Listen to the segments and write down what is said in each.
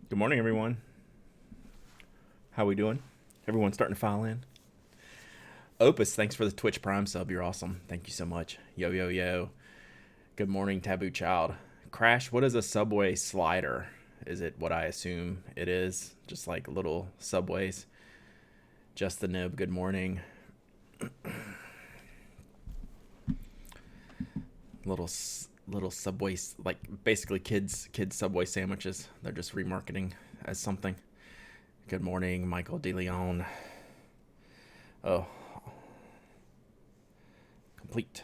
Good morning, everyone. How we doing? Everyone starting to file in? Opus, thanks for the Twitch Prime sub. You're awesome. Thank you so much. Yo, yo, yo. Good morning, Taboo Child. Crash, what is a subway slider? Is it what I assume it is? Just like little subways. Just the nib, good morning. little subways, like basically kids subway sandwiches. They're just remarketing as something. Good morning, Michael DeLeon. Oh, complete.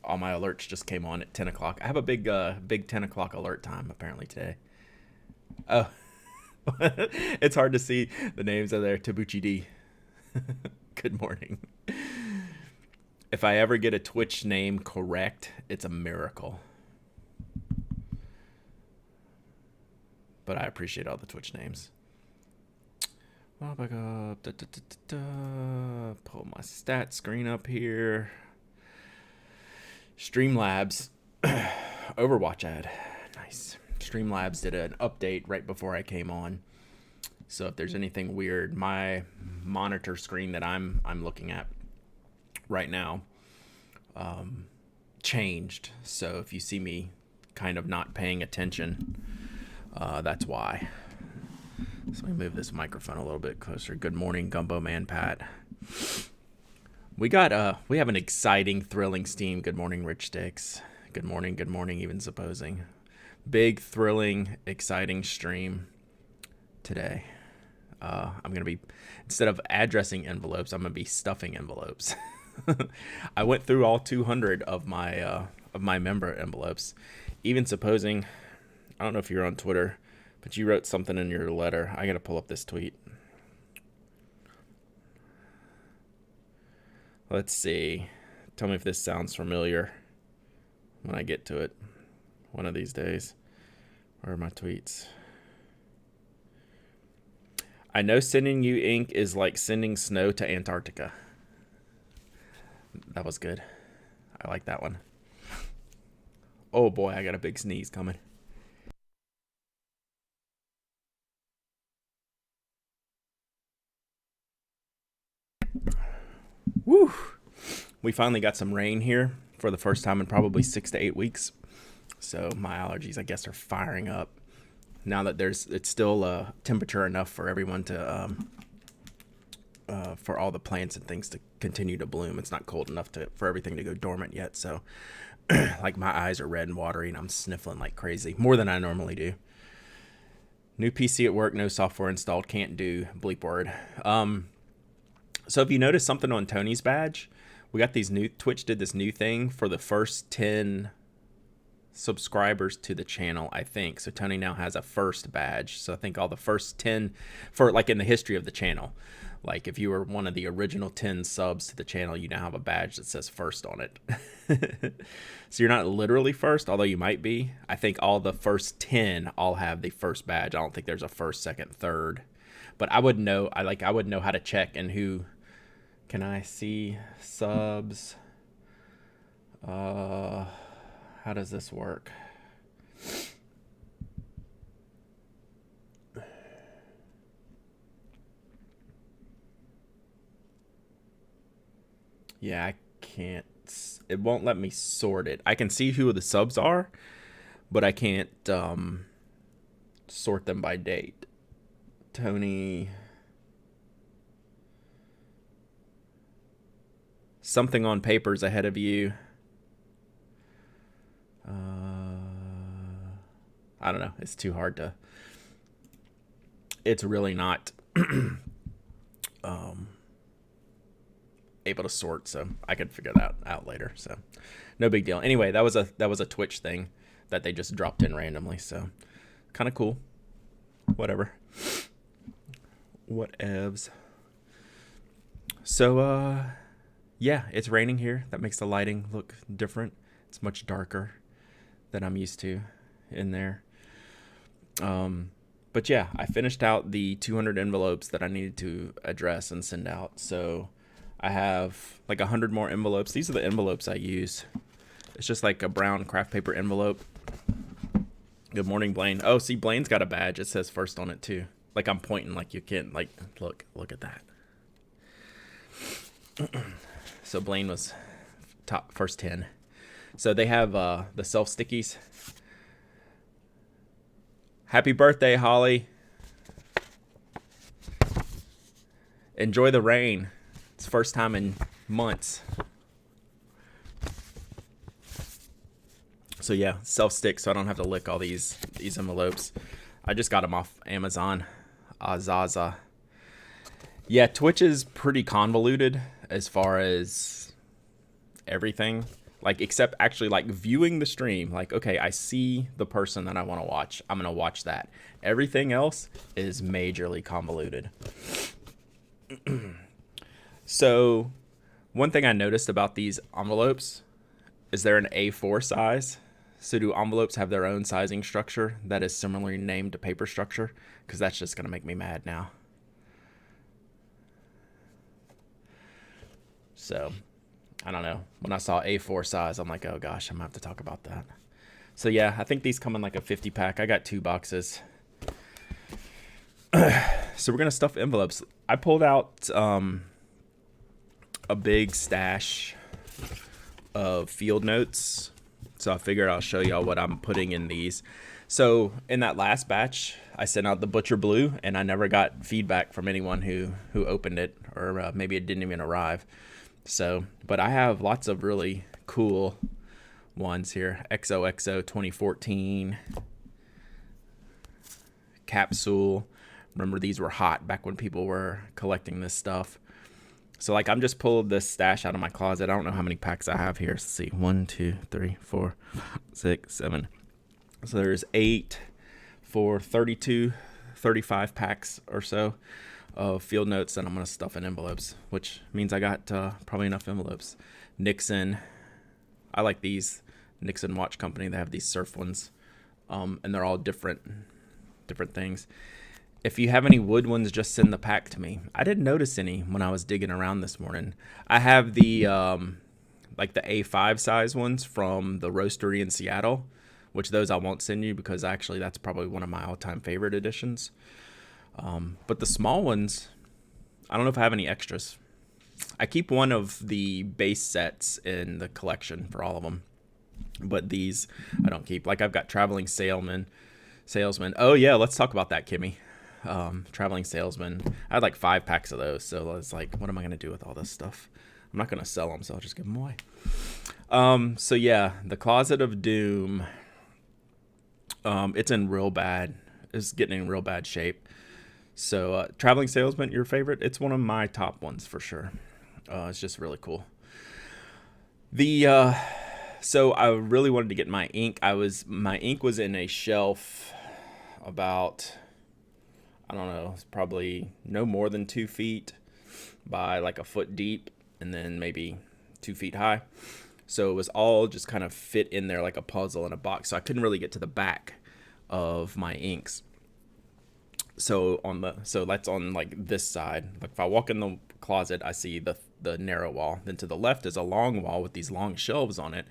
All my alerts just came on at 10 o'clock. I have a big 10 o'clock alert time apparently today. Oh, it's hard to see the names of there. Tabuchi D. Good morning. If I ever get a Twitch name correct, it's a miracle. But I appreciate all the Twitch names. Pull my stat screen up here. Streamlabs. Overwatch ad. Nice. Streamlabs did an update right before I came on. So if there's anything weird, my monitor screen that I'm looking at right now changed. So if you see me kind of not paying attention, that's why. So let me move this microphone a little bit closer. Good morning, Gumbo Man Pat. We have an exciting, thrilling Steam. Good morning, Rich Sticks. Good morning, even supposing. Big, thrilling, exciting stream today. I'm going to be, instead of addressing envelopes, I'm going to be stuffing envelopes. I went through all 200 of my member envelopes. Even supposing, I don't know if you're on Twitter, but you wrote something in your letter. I got to pull up this tweet. Let's see. Tell me if this sounds familiar when I get to it one of these days. Where are my tweets? I know sending you ink is like sending snow to Antarctica. That was good. I like that one. Oh boy, I got a big sneeze coming. Woo! We finally got some rain here for the first time in probably 6 to 8 weeks. So my allergies, I guess, are firing up. Now that it's still temperature enough for everyone to, for all the plants and things to continue to bloom. It's not cold enough for everything to go dormant yet. So, like my eyes are red and watery, and I'm sniffling like crazy, more than I normally do. New PC at work, no software installed, can't do bleep word. So if you notice something on Tony's badge, we got these new, Twitch did this new thing for the first 10 subscribers to the channel, I think. So Tony now has a first badge. So I think all the first 10 for like in the history of the channel, like if you were one of the original 10 subs to the channel, you now have a badge that says first on it. So you're not literally first, although you might be. I think all the first 10 all have the first badge. I don't think there's a first, second, third. But I would know, I would know how to check and who. Can I see subs? How does this work? Yeah, I can't. It won't let me sort it. I can see who the subs are, but I can't sort them by date. Tony. Something on papers ahead of you. I don't know. It's too hard to. It's really not able to sort, so I could figure that out later. So no big deal. Anyway, that was a Twitch thing that they just dropped in randomly. So kind of cool. Whatever. Whatevs. So yeah, it's raining here. That makes the lighting look different. It's much darker than I'm used to in there. But yeah, I finished out the 200 envelopes that I needed to address and send out. So I have like 100 more envelopes. These are the envelopes I use. It's just like a brown craft paper envelope. Good morning, Blaine. Oh, see, Blaine's got a badge. It says first on it too. Like I'm pointing, like you can't. Like look at that. So Blaine was top first 10. So they have the self stickies. Happy birthday, Holly. Enjoy the rain. It's first time in months. So yeah, self stick, so I don't have to lick all these envelopes. I just got them off Amazon. Zaza. Yeah, Twitch is pretty convoluted as far as everything. Like, except actually, like, viewing the stream. Like, okay, I see the person that I want to watch. I'm going to watch that. Everything else is majorly convoluted. So, one thing I noticed about these envelopes is they're an A4 size. So do envelopes have their own sizing structure that is similarly named to paper structure? Because that's just going to make me mad now. So, I don't know. When I saw A4 size, I'm like, oh gosh, I'm going to have to talk about that. So yeah, I think these come in like a 50 pack. I got 2 boxes. So we're going to stuff envelopes. I pulled out a big stash of field notes. So I figured I'll show y'all what I'm putting in these. So in that last batch, I sent out the Butcher Blue, and I never got feedback from anyone who opened it, or maybe it didn't even arrive. So, but I have lots of really cool ones here. XOXO 2014. Capsule. Remember, these were hot back when people were collecting this stuff. So, like, I'm just pulled this stash out of my closet. I don't know how many packs I have here. Let's see. 1, 2, 3, 4, 6, 7. So, there's 8 for 32, 35 packs or so of field notes that I'm going to stuff in envelopes, which means I got probably enough envelopes. Nixon. I like these. Nixon Watch Company. They have these surf ones, and they're all different things. If you have any wood ones, just send the pack to me. I didn't notice any when I was digging around this morning. I have the like the A5 size ones from the roastery in Seattle, which those I won't send you because actually that's probably one of my all-time favorite editions. But the small ones, I don't know if I have any extras. I keep one of the base sets in the collection for all of them, but these I don't keep. Like I've got Traveling Salesman. Oh yeah, let's talk about that, Kimmy. Traveling Salesman. I had like 5 packs of those, so I was like, what am I going to do with all this stuff? I'm not going to sell them, so I'll just give them away. So yeah, the Closet of Doom. It's getting in real bad shape. So Traveling Salesman, your favorite? It's one of my top ones for sure. It's just really cool. So I really wanted to get my ink. My ink was in a shelf about, I don't know, it's probably no more than 2 feet by like a foot deep, and then maybe 2 feet high. So it was all just kind of fit in there like a puzzle in a box. So I couldn't really get to the back of my inks. So that's on like this side. Like if I walk in the closet, I see the narrow wall. Then to the left is a long wall with these long shelves on it.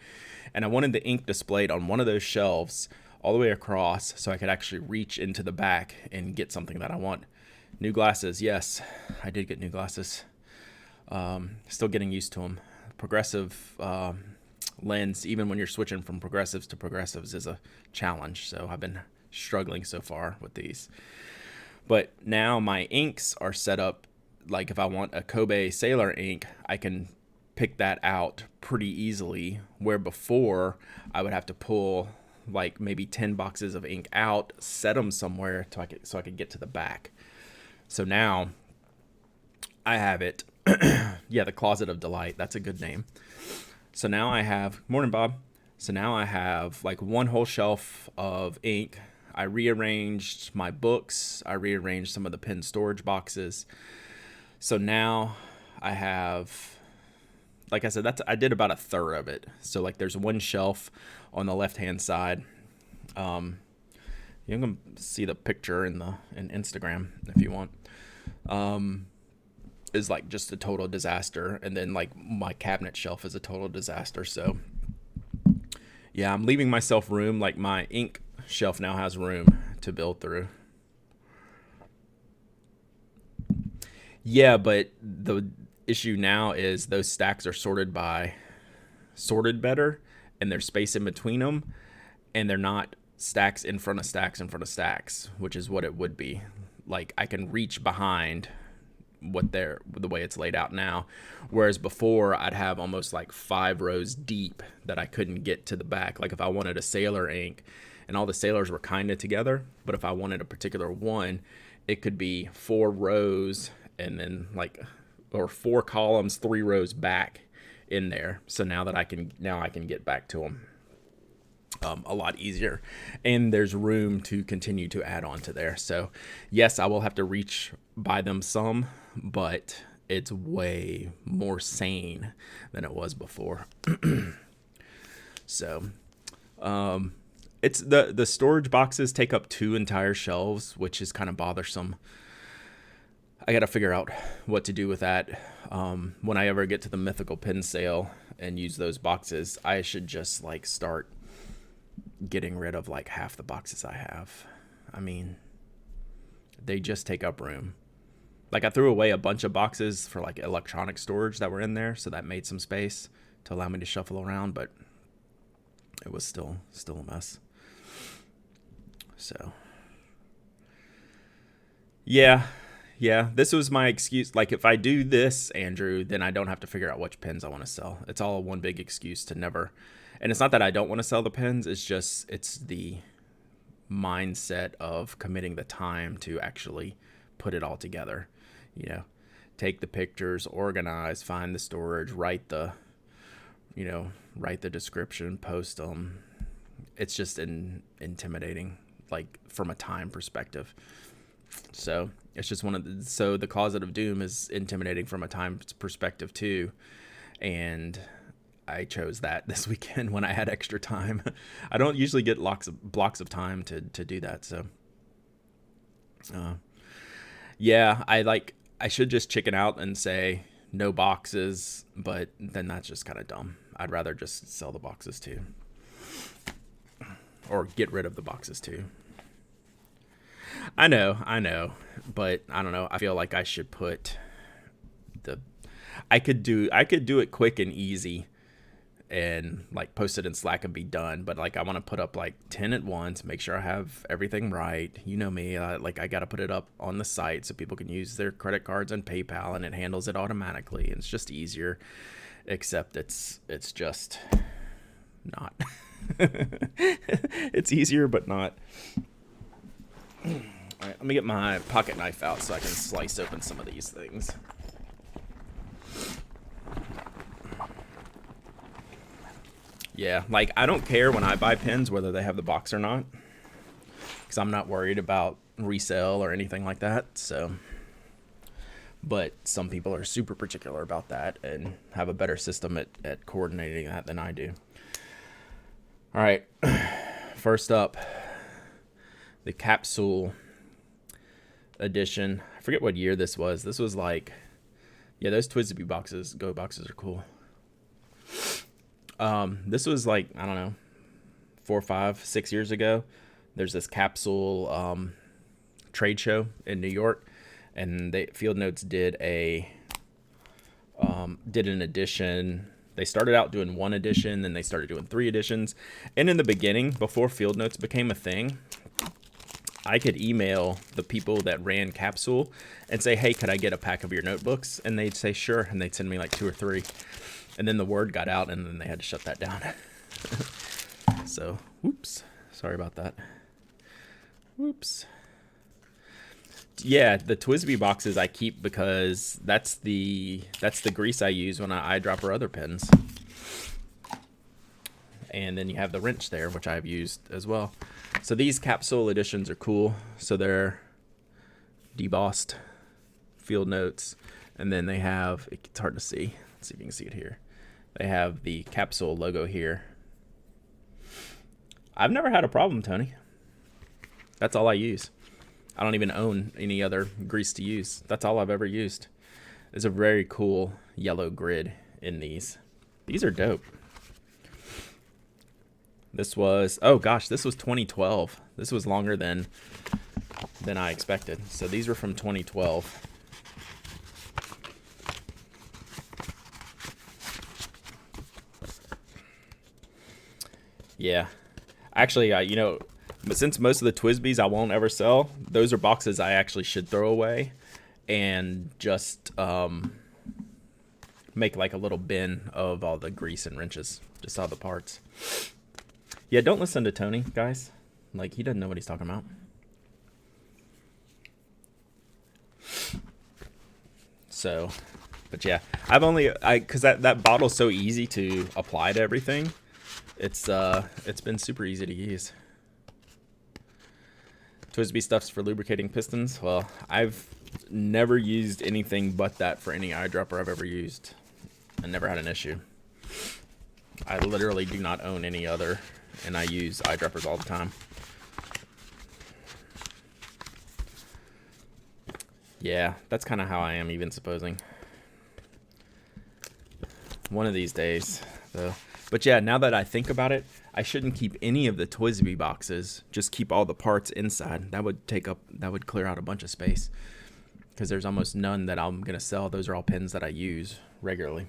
And I wanted the ink displayed on one of those shelves all the way across so I could actually reach into the back and get something that I want. New glasses. Yes, I did get new glasses. Still getting used to them. Progressive lens, even when you're switching from progressives to progressives, is a challenge. So I've been struggling so far with these. But now my inks are set up, like if I want a Kobe Sailor ink, I can pick that out pretty easily, where before I would have to pull like maybe 10 boxes of ink out, set them somewhere so I could get to the back. So now I have it. Yeah, the Closet of Delight. That's a good name. So now I have, morning Bob. So now I have like one whole shelf of ink. I rearranged my books. I rearranged some of the pen storage boxes. So now I have, like I said, I did about a third of it. So like there's one shelf on the left-hand side. You can see the picture in Instagram if you want. Is like just a total disaster. And then like my cabinet shelf is a total disaster. So yeah, I'm leaving myself room. Like my ink shelf now has room to build through. Yeah, but the issue now is those stacks are sorted better, and there's space in between them, and they're not stacks in front of stacks in front of stacks, which is what it would be. Like, I can reach behind the way it's laid out now, whereas before I'd have almost like 5 rows deep that I couldn't get to the back. Like if I wanted a sailor ink and all the sailors were kind of together, but if I wanted a particular one, it could be 4 rows and then or 4 columns, 3 rows back in there. So now I can get back to them a lot easier, and there's room to continue to add on to there. So yes, I will have to reach by them some, but it's way more sane than it was before. So it's the storage boxes take up 2 entire shelves, which is kind of bothersome. I got to figure out what to do with that. When I ever get to the mythical pin sale and use those boxes, I should just start getting rid of half the boxes I have. I mean, they just take up room. I threw away a bunch of boxes for electronic storage that were in there, so that made some space to allow me to shuffle around, but it was still a mess. So yeah, this was my excuse. If I do this, Andrew, then I don't have to figure out which pins I want to sell. It's all one big excuse to never. And it's not that I don't want to sell the pins. It's the mindset of committing the time to actually put it all together. Take the pictures, organize, find the storage, write the description, post them. It's just intimidating, from a time perspective. So it's just so the Closet of Doom is intimidating from a time perspective too. And I chose that this weekend when I had extra time. I don't usually get blocks of time to do that. So, yeah, I should just chicken out and say no boxes, but then that's just kind of dumb. I'd rather just sell the boxes too, or get rid of the boxes too. I know, but I don't know. I feel like I should put I could do it quick and easy and post it in Slack and be done. But I want to put up 10 at once, make sure I have everything right. You know me, I got to put it up on the site so people can use their credit cards and PayPal, and it handles it automatically. And it's just easier, except it's just not. It's easier, but not. All right, let me get my pocket knife out so I can slice open some of these things. Yeah, I don't care when I buy pins whether they have the box or not, because I'm not worried about resale or anything like that. So, but some people are super particular about that and have a better system at coordinating that than I do. All right, first up, the capsule edition. I forget what year this was. This was those Twisby boxes, Go boxes are cool. This was I don't know, 4, 5, 6 years ago. There's this capsule trade show in New York, and Field Notes did an edition. They started out doing 1 edition, then they started doing 3 editions. And in the beginning, before Field Notes became a thing, I could email the people that ran Capsule and say, hey, could I get a pack of your notebooks? And they'd say, sure. And they'd send me 2 or 3. And then the word got out, and then they had to shut that down. So, whoops. Sorry about that. Whoops. Yeah, the Twisby boxes I keep because that's the grease I use when I eyedropper other pens. And then you have the wrench there, which I've used as well. So these capsule editions are cool. So they're debossed Field Notes. And then they have, it's hard to see. Let's see if you can see it here. They have the capsule logo here. I've never had a problem, Tony. That's all I use. I don't even own any other grease to use. That's all I've ever used. There's a very cool yellow grid in these. These are dope. This was, oh gosh, this was 2012. This was longer than I expected. So these were from 2012. Yeah. Actually, you know, but since most of the Twisbys I won't ever sell, those are boxes I actually should throw away and just make like a little bin of all the grease and wrenches, just all the parts. Yeah, don't listen to Tony, guys. Like, he doesn't know what he's talking about. So, but yeah, because that bottle's so easy to apply to everything. It's been super easy to use. Twisby stuffs for lubricating pistons. Well, I've never used anything but that for any eyedropper I've ever used. I never had an issue. I literally do not own any other, and I use eyedroppers all the time. Yeah, that's kind of how I am, even supposing. One of these days, though. But yeah, now that I think about it, I shouldn't keep any of the Twisby boxes. Just keep all the parts inside. That would clear out a bunch of space. Because there's almost none that I'm going to sell. Those are all pins that I use regularly.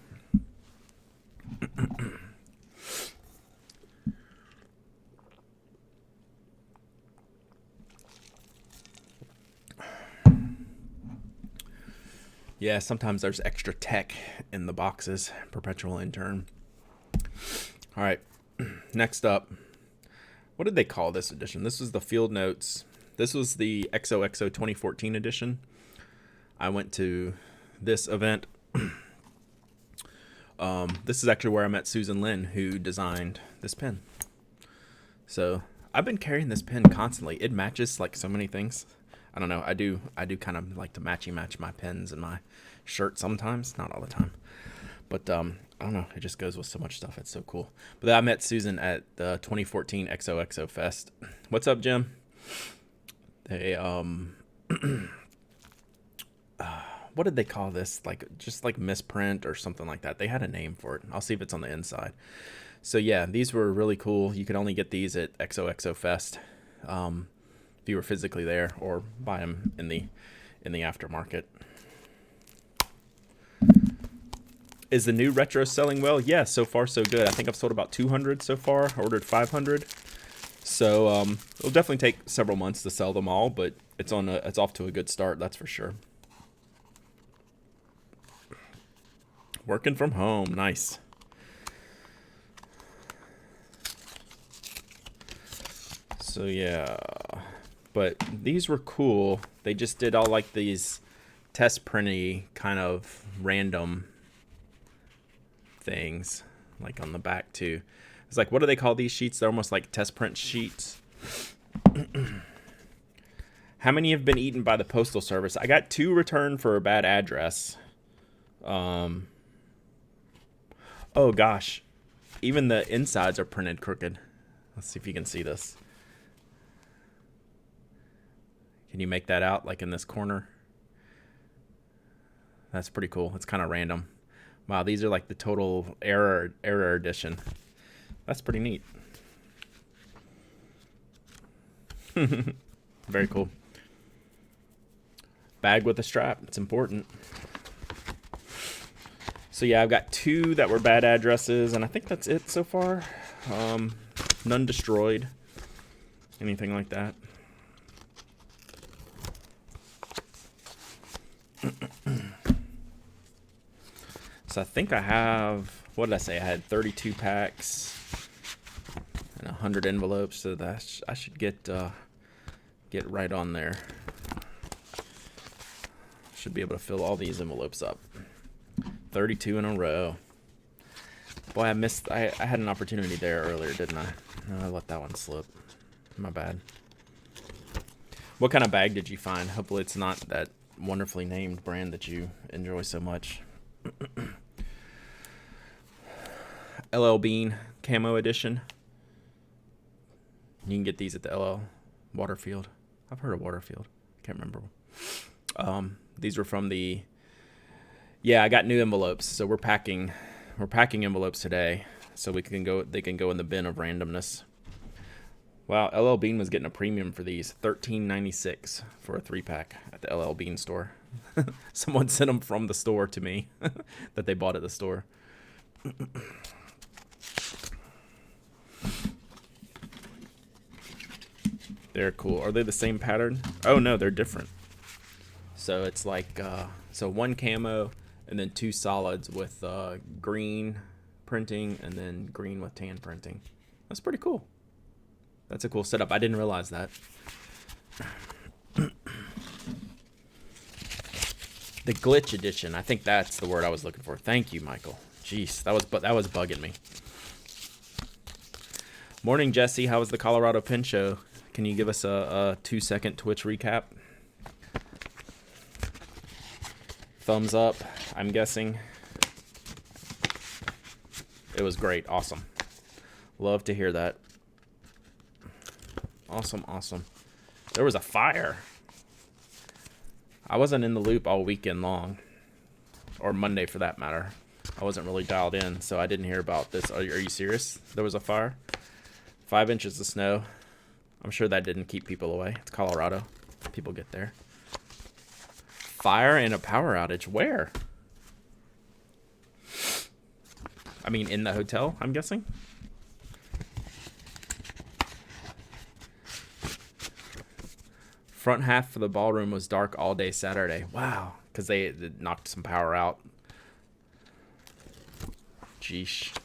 Yeah, sometimes there's extra tech in the boxes. Perpetual intern. All right, next up. What did they call this edition? This was the Field Notes. This was the XOXO 2014 edition. I went to this event. This is actually where I met Susan Lynn, who designed this pen. So I've been carrying this pen constantly. It matches like so many things. I don't know. I do kind of like to match my pens and my shirt sometimes, not all the time. But I don't know. It just goes with so much stuff. It's so cool. But I met Susan at the 2014 XOXO Fest. What's up, Jim? They what did they call this? Like just like misprint or something like that. They had a name for it. I'll see if it's on the inside. So yeah, these were really cool. You could only get these at XOXO Fest if you were physically there, or buy them in the aftermarket. Is the new retro selling well? Yeah, so far so good. I think I've sold about 200 so far. I ordered 500. So it'll definitely take several months to sell them all, but it's off to a good start, that's for sure. Working from home, nice. So yeah, but these were cool. They just did all like these test printy kind of random things, like on the back too. It's like, what do they call these sheets? They're almost like test print sheets. How many have been eaten by the Postal Service? I got 2 returned for a bad address. Oh gosh, even the insides are printed crooked. Let's see if you can see this. Can you make that out, like in this corner? That's pretty cool. It's kind of random. Wow, these are like the total error edition. That's pretty neat. Very cool. Bag with a strap. It's important. So yeah, I've got 2 that were bad addresses, and I think that's it so far. None destroyed. Anything like that. So I think I have, what did I say? I had 32 packs and 100 envelopes, so that I should get right on there. Should be able to fill all these envelopes up. 32 in a row. Boy, I had an opportunity there earlier, didn't I? No, I let that one slip. My bad. What kind of bag did you find? Hopefully it's not that wonderfully named brand that you enjoy so much. LL Bean Camo Edition. You can get these at the LL Waterfield. I've heard of Waterfield. Can't remember. These were from the... Yeah, I got new envelopes, so we're packing envelopes today, so they can go in the bin of randomness. Wow, LL Bean was getting a premium for these. $13.96 for a 3-pack at the LL Bean store. Someone sent them from the store to me that they bought at the store. They're cool. Are they the same pattern? Oh no, they're different. So it's like so one camo and then 2 solids with green printing and then green with tan printing. That's pretty cool. That's a cool setup. I didn't realize that. The glitch edition. I think that's the word I was looking for. Thank you, Michael. Jeez, that was bugging me. Morning, Jesse. How was the Colorado Pin Show? Can you give us a 2-second Twitch recap? Thumbs up, I'm guessing. It was great. Awesome. Love to hear that. Awesome, awesome. There was a fire. I wasn't in the loop all weekend long. Or Monday, for that matter. I wasn't really dialed in, so I didn't hear about this. Are you serious? There was a fire? 5 inches of snow. I'm sure that didn't keep people away. It's Colorado. People get there. Fire and a power outage. Where? I mean, in the hotel, I'm guessing? Front half of the ballroom was dark all day Saturday. Wow. Because they knocked some power out. Jeesh.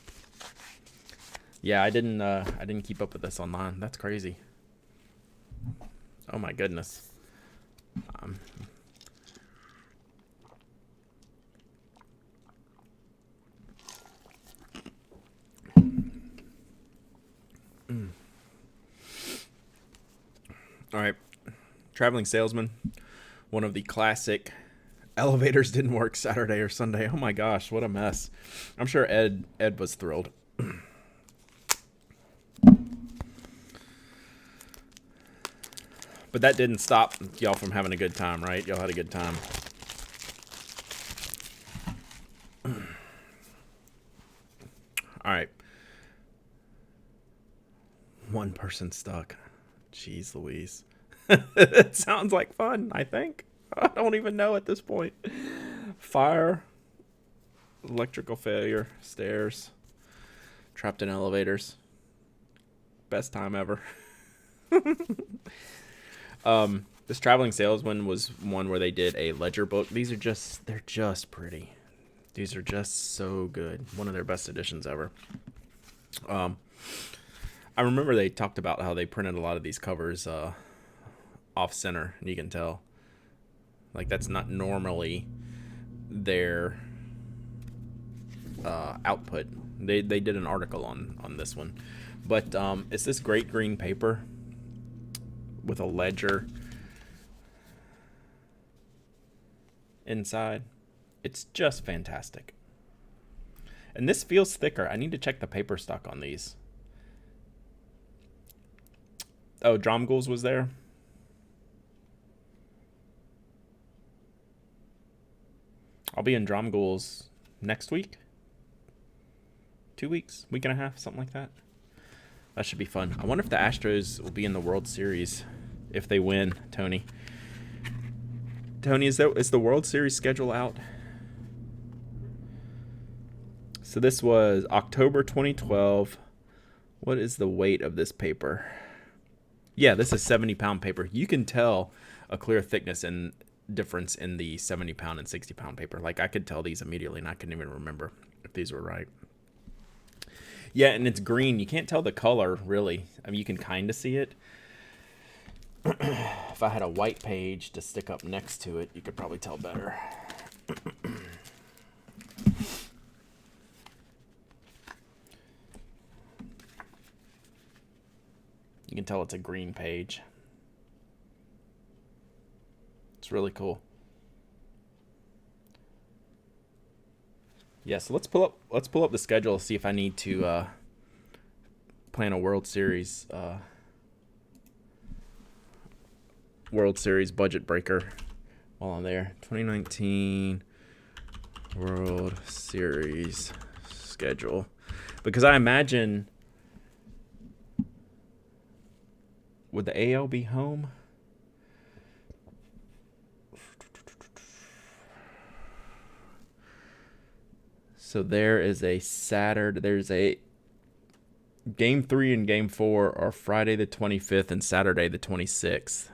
Yeah, I didn't keep up with this online. That's crazy. Oh my goodness. All right. Traveling salesman. One of the classic elevators didn't work Saturday or Sunday. Oh my gosh, what a mess. I'm sure Ed was thrilled. But that didn't stop y'all from having a good time, right? Y'all had a good time. All right. One person stuck. Jeez Louise. It sounds like fun, I think. I don't even know at this point. Fire. Electrical failure. Stairs. Trapped in elevators. Best time ever. This traveling salesman was one where they did a ledger book. They're just pretty. These are just so good. One of their best editions ever. I remember they talked about how they printed a lot of these covers off center, and you can tell. Like, that's not normally their output. They did an article on this one. But it's this great green paper with a ledger inside. It's just fantastic. And this feels thicker. I need to check the paper stock on these. Oh, Dromgools was there. I'll be in Dromgools next week. 2 weeks, week and a half, something like that. That should be fun. I wonder if the Astros will be in the World Series if they win, Tony. Tony, is the World Series schedule out? So this was October 2012. What is the weight of this paper? Yeah, this is 70-pound paper. You can tell a clear thickness and difference in the 70-pound and 60-pound paper. Like, I could tell these immediately, and I couldn't even remember if these were right. Yeah, and it's green. You can't tell the color, really. I mean, you can kind of see it. If I had a white page to stick up next to it, you could probably tell better. You can tell it's a green page. It's really cool. Yeah, so let's pull up the schedule, see if I need to plan a World Series budget breaker while I'm there. 2019 World Series schedule. Because I imagine Would the AL be home? So there is a Saturday. There's a Game 3 and Game 4 are Friday the 25th and Saturday the 26th.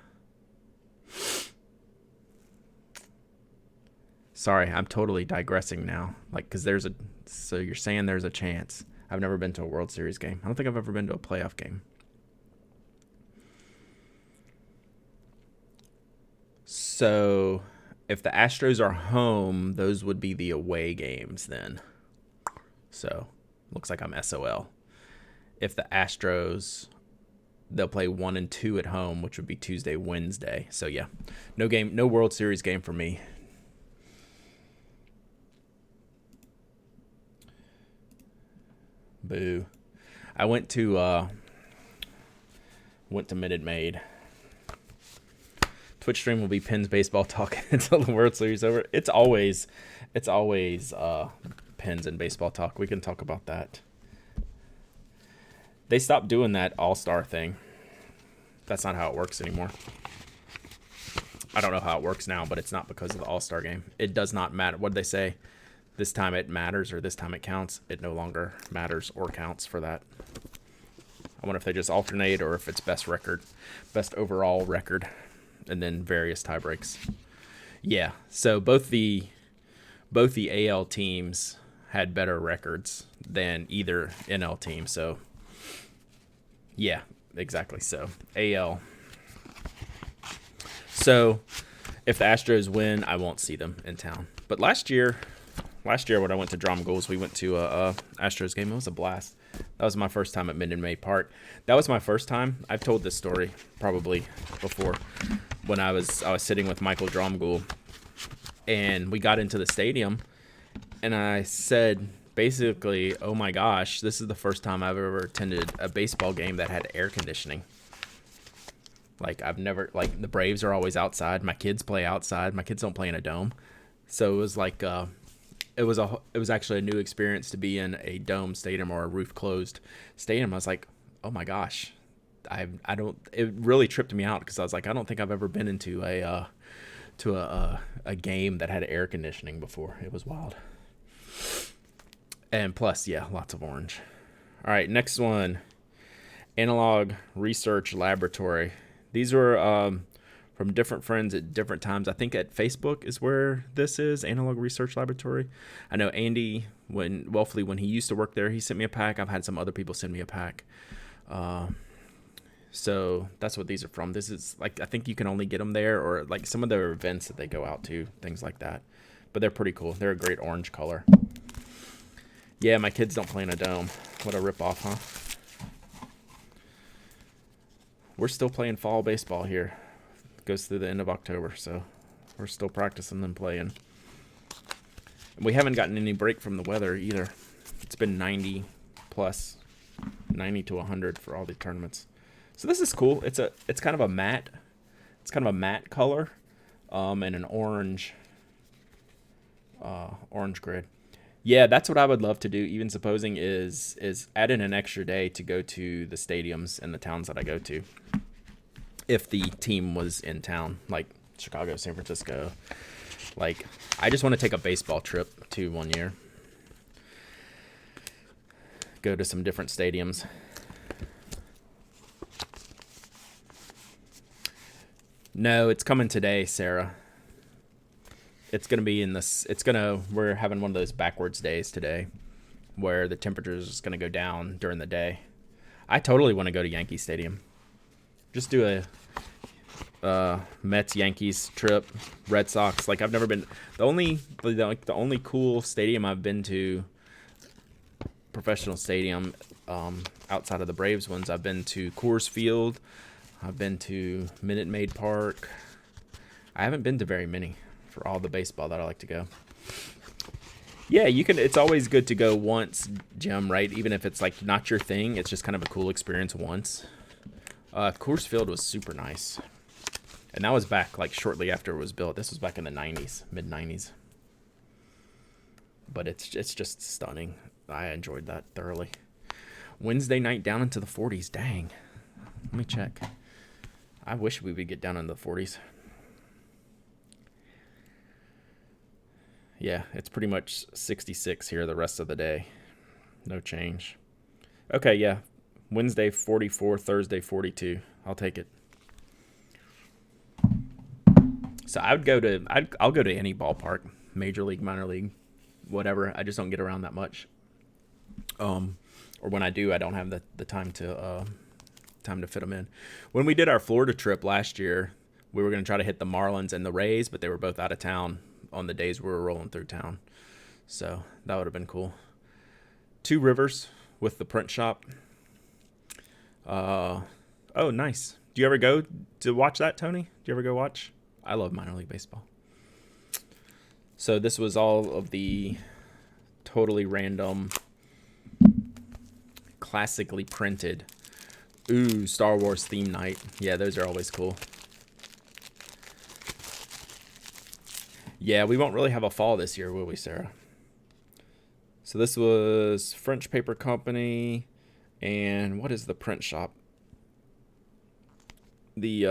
Sorry, I'm totally digressing now. Like, because so you're saying there's a chance. I've never been to a World Series game. I don't think I've ever been to a playoff game. So if the Astros are home, those would be the away games then. So looks like I'm SOL. If the Astros, they'll play 1 and 2 at home, which would be Tuesday, Wednesday. So yeah, no World Series game for me. Boo. I went to Minute Maid. Twitch stream will be Penn's baseball talk until the World Series is over. It's always Penn's and baseball talk. We can talk about that. They stopped doing that all-star thing. That's not how it works anymore. I don't know how it works now, but it's not because of the all-star game. It does not matter. What did they say? This time it matters or this time it counts. It no longer matters or counts for that. I wonder if they just alternate or if it's best overall record, and then various tie breaks. Yeah, so both the AL teams had better records than either NL team. So yeah, exactly. So AL. So if the Astros win, I won't see them in town. But last year when I went to Drum Goals, we went to a Astros game. It was a blast. That was my first time at Minute Maid Park. That was my first time. I've told this story probably before when I was sitting with Michael Dromgoole, and we got into the stadium, and I said basically, oh my gosh, this is the first time I've ever attended a baseball game that had air conditioning. Like the Braves are always outside. My kids play outside. My kids don't play in a dome. So it was like it was actually a new experience to be in a dome stadium or a roof closed stadium. I was like, oh my gosh, it really tripped me out because I was like, I don't think I've ever been into a game that had air conditioning before. It was wild. And plus, yeah, lots of orange. All right, next one, Analog Research Laboratory. These were from different friends at different times. I think at Facebook is where this is, Analog Research Laboratory. I know Andy, when he used to work there, he sent me a pack. I've had some other people send me a pack. So that's what these are from. This is like, I think you can only get them there, or like some of their events that they go out to, things like that. But they're pretty cool. They're a great orange color. Yeah, my kids don't play in a dome. What a ripoff, huh? We're still playing fall baseball here. Goes through the end of October, so we're still practicing and playing. And we haven't gotten any break from the weather either. It's been 90 plus, 90 to 100 for all the tournaments. So this is cool. It's kind of a matte color, and an orange grid. Yeah, that's what I would love to do, even supposing is add in an extra day to go to the stadiums in the towns that I go to. If the team was in town, like Chicago, San Francisco. Like, I just want to take a baseball trip to one year. Go to some different stadiums. No, it's coming today, Sarah. It's going to be we're having one of those backwards days today where the temperature is just going to go down during the day. I totally want to go to Yankee Stadium. Just do a Mets Yankees trip, Red Sox. Like, I've never been. The only cool stadium I've been to, professional stadium, outside of the Braves ones, I've been to Coors Field. I've been to Minute Maid Park. I haven't been to very many for all the baseball that I like to go. Yeah, you can. It's always good to go once, Jim, right? Even if it's like not your thing, it's just kind of a cool experience once. Coors Field was super nice. And that was back like shortly after it was built. This was back in the 90s, mid-90s. But it's just stunning. I enjoyed that thoroughly. Wednesday night down into the 40s. Dang. Let me check. I wish we would get down in the 40s. Yeah, it's pretty much 66 here the rest of the day. No change. Okay, yeah. Wednesday 44, Thursday 42. I'll take it. So I'll go to any ballpark, major league, minor league, whatever. I just don't get around that much. Or when I do, I don't have the time to fit them in. When we did our Florida trip last year, we were going to try to hit the Marlins and the Rays, but they were both out of town on the days we were rolling through town. So that would have been cool. Two Rivers with the print shop. Oh, nice. Do you ever go to watch that, Tony? Do you ever go watch? I love minor league baseball. So this was all of the totally random, classically printed. Ooh, Star Wars theme night. Yeah, those are always cool. Yeah, we won't really have a fall this year, will we, Sarah? So this was French Paper Company. And what is the print shop? The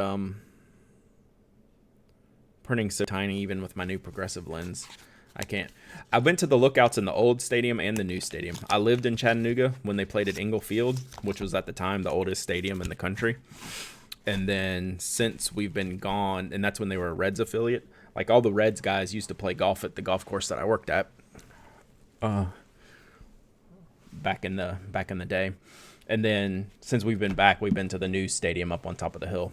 printing so tiny even with my new progressive lens. I can't. I went to the lookouts in the old stadium and the new stadium. I lived in Chattanooga when they played at Ingle Field, which was at the time the oldest stadium in the country. And then since we've been gone, and that's when they were a Reds affiliate, like all the Reds guys used to play golf at the golf course that I worked at back in the day. And then since we've been back, we've been to the new stadium up on top of the hill.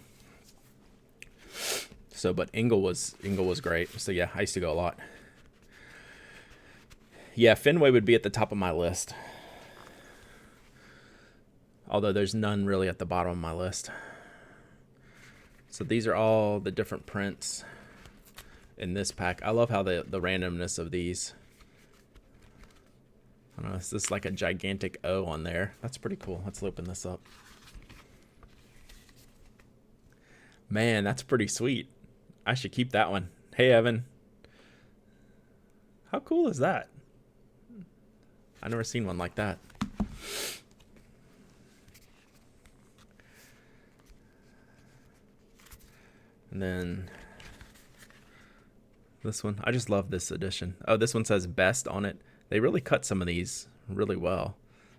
So, but Ingle was great. So yeah, I used to go a lot. Yeah, Fenway would be at the top of my list. Although there's none really at the bottom of my list. So these are all the different prints in this pack. I love how the randomness of these. I don't know, it's just like a gigantic O on there. That's pretty cool. Let's open this up. Man, that's pretty sweet. I should keep that one. Hey, Evan. How cool is that? I've never seen one like that. And then this one. I just love this edition. Oh, this one says best on it. They really cut some of these really well.